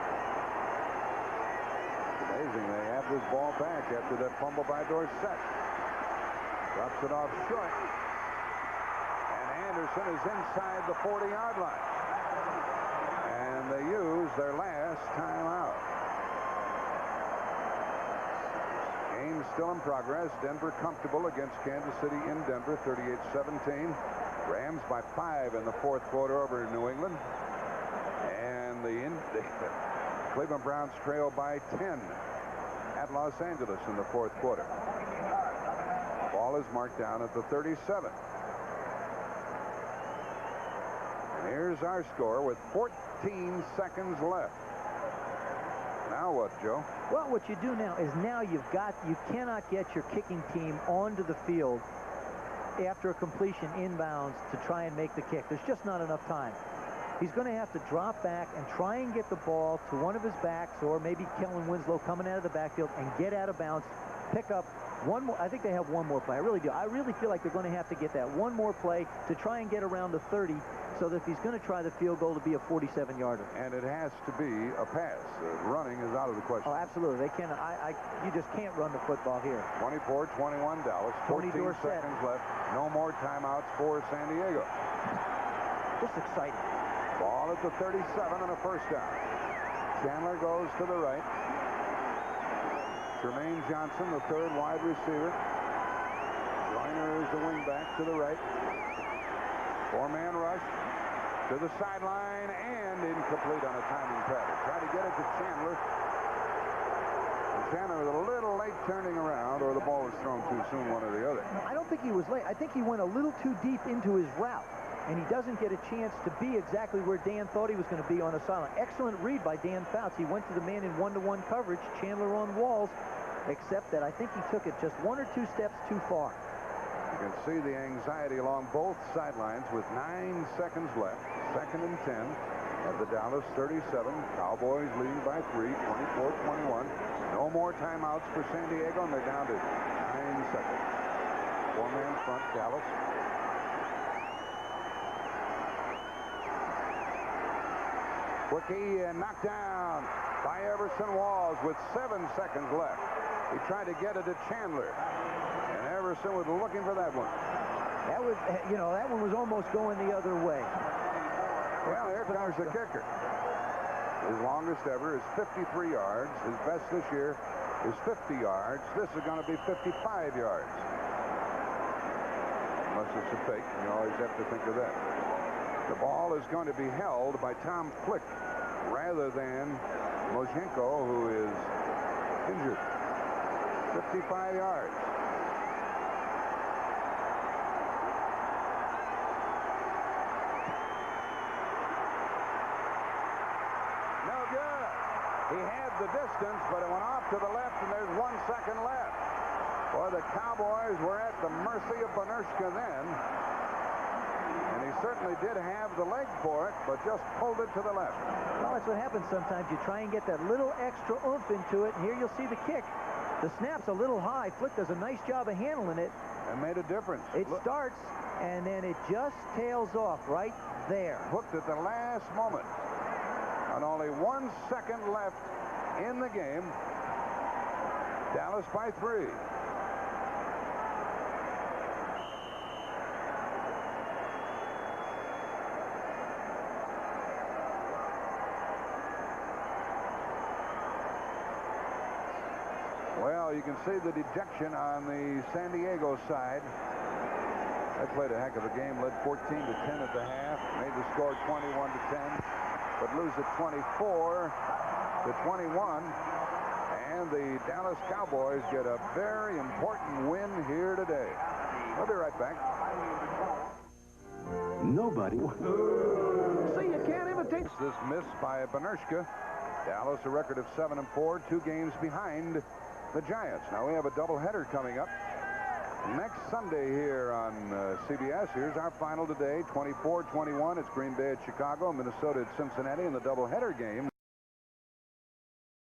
It's amazing they have this ball back after that fumble by Dorsett. Drops it off short. Anderson is inside the 40-yard line. And they use their last timeout. Game still in progress. Denver comfortable against Kansas City in Denver, 38-17. Rams by 5 in the 4th quarter over New England. And the Cleveland Browns trail by 10 at Los Angeles in the 4th quarter. Ball is marked down at the 37. Here's our score with 14 seconds left. Now what, Joe? Well, what you do now is you cannot get your kicking team onto the field after a completion inbounds to try and make the kick. There's just not enough time. He's going to have to drop back and try and get the ball to one of his backs, or maybe Kellen Winslow coming out of the backfield and get out of bounds, pick up one more. I think they have one more play. I really do. I really feel like they're going to have to get that one more play to try and get around the 30, so that if he's going to try the field goal to be a 47-yarder. And it has to be a pass. Running is out of the question. Oh, absolutely. They can't. You just can't run the football here. 24-21 Dallas. 14 seconds left. No more timeouts for San Diego. Just exciting. Ball at the 37 and a 1st down. Chandler goes to the right. Jermaine Johnson, the 3rd wide receiver. Joyner is the wingback to the right. 4-man rush to the sideline and incomplete on a timing pattern. Try to get it to Chandler. And Chandler was a little late turning around, or the ball was thrown too soon, one or the other. I don't think he was late. I think he went a little too deep into his route, and he doesn't get a chance to be exactly where Dan thought he was going to be on a sideline. Excellent read by Dan Fouts. He went to the man in 1-to-1 coverage. Chandler on walls, except that I think he took it just 1 or 2 steps too far. You can see the anxiety along both sidelines with 9 seconds left. 2nd and 10 at the Dallas 37. Cowboys leading by 3, 24-21. No more timeouts for San Diego, and they're down to 9 seconds. 4-man front, Dallas. Quickie and knocked down by Everson Walls with 7 seconds left. He tried to get it to Chandler. Everson was looking for that one. That was, that one was almost going the other way. Well, here comes the kicker. His longest ever is 53 yards. His best this year is 50 yards. This is going to be 55 yards. Unless it's a fake. You always have to think of that. The ball is going to be held by Tom Flick rather than Moshenko, who is injured. 55 yards. No good. He had the distance, but it went off to the left, and there's 1 second left. Boy, the Cowboys were at the mercy of Benirschke then. And he certainly did have the leg for it, but just pulled it to the left. Well, that's what happens sometimes. You try and get that little extra oomph into it, and here you'll see the kick. The snap's a little high. Flick does a nice job of handling it. And made a difference. It starts, and then it just tails off right there. Hooked at the last moment. And only 1 second left in the game. Dallas by 3. Well, you can see the dejection on the San Diego side. They played a heck of a game, led 14-10 at the half, made the score 21-10, but lose it 24-21. And the Dallas Cowboys get a very important win here today. We'll be right back. Nobody. See, you can't imitate this miss by Benirschke. Dallas a record of 7-4, 2 games behind the Giants. Now we have a doubleheader coming up next Sunday here on CBS. Here's our final today, 24-21. It's Green Bay at Chicago, Minnesota at Cincinnati in the doubleheader game.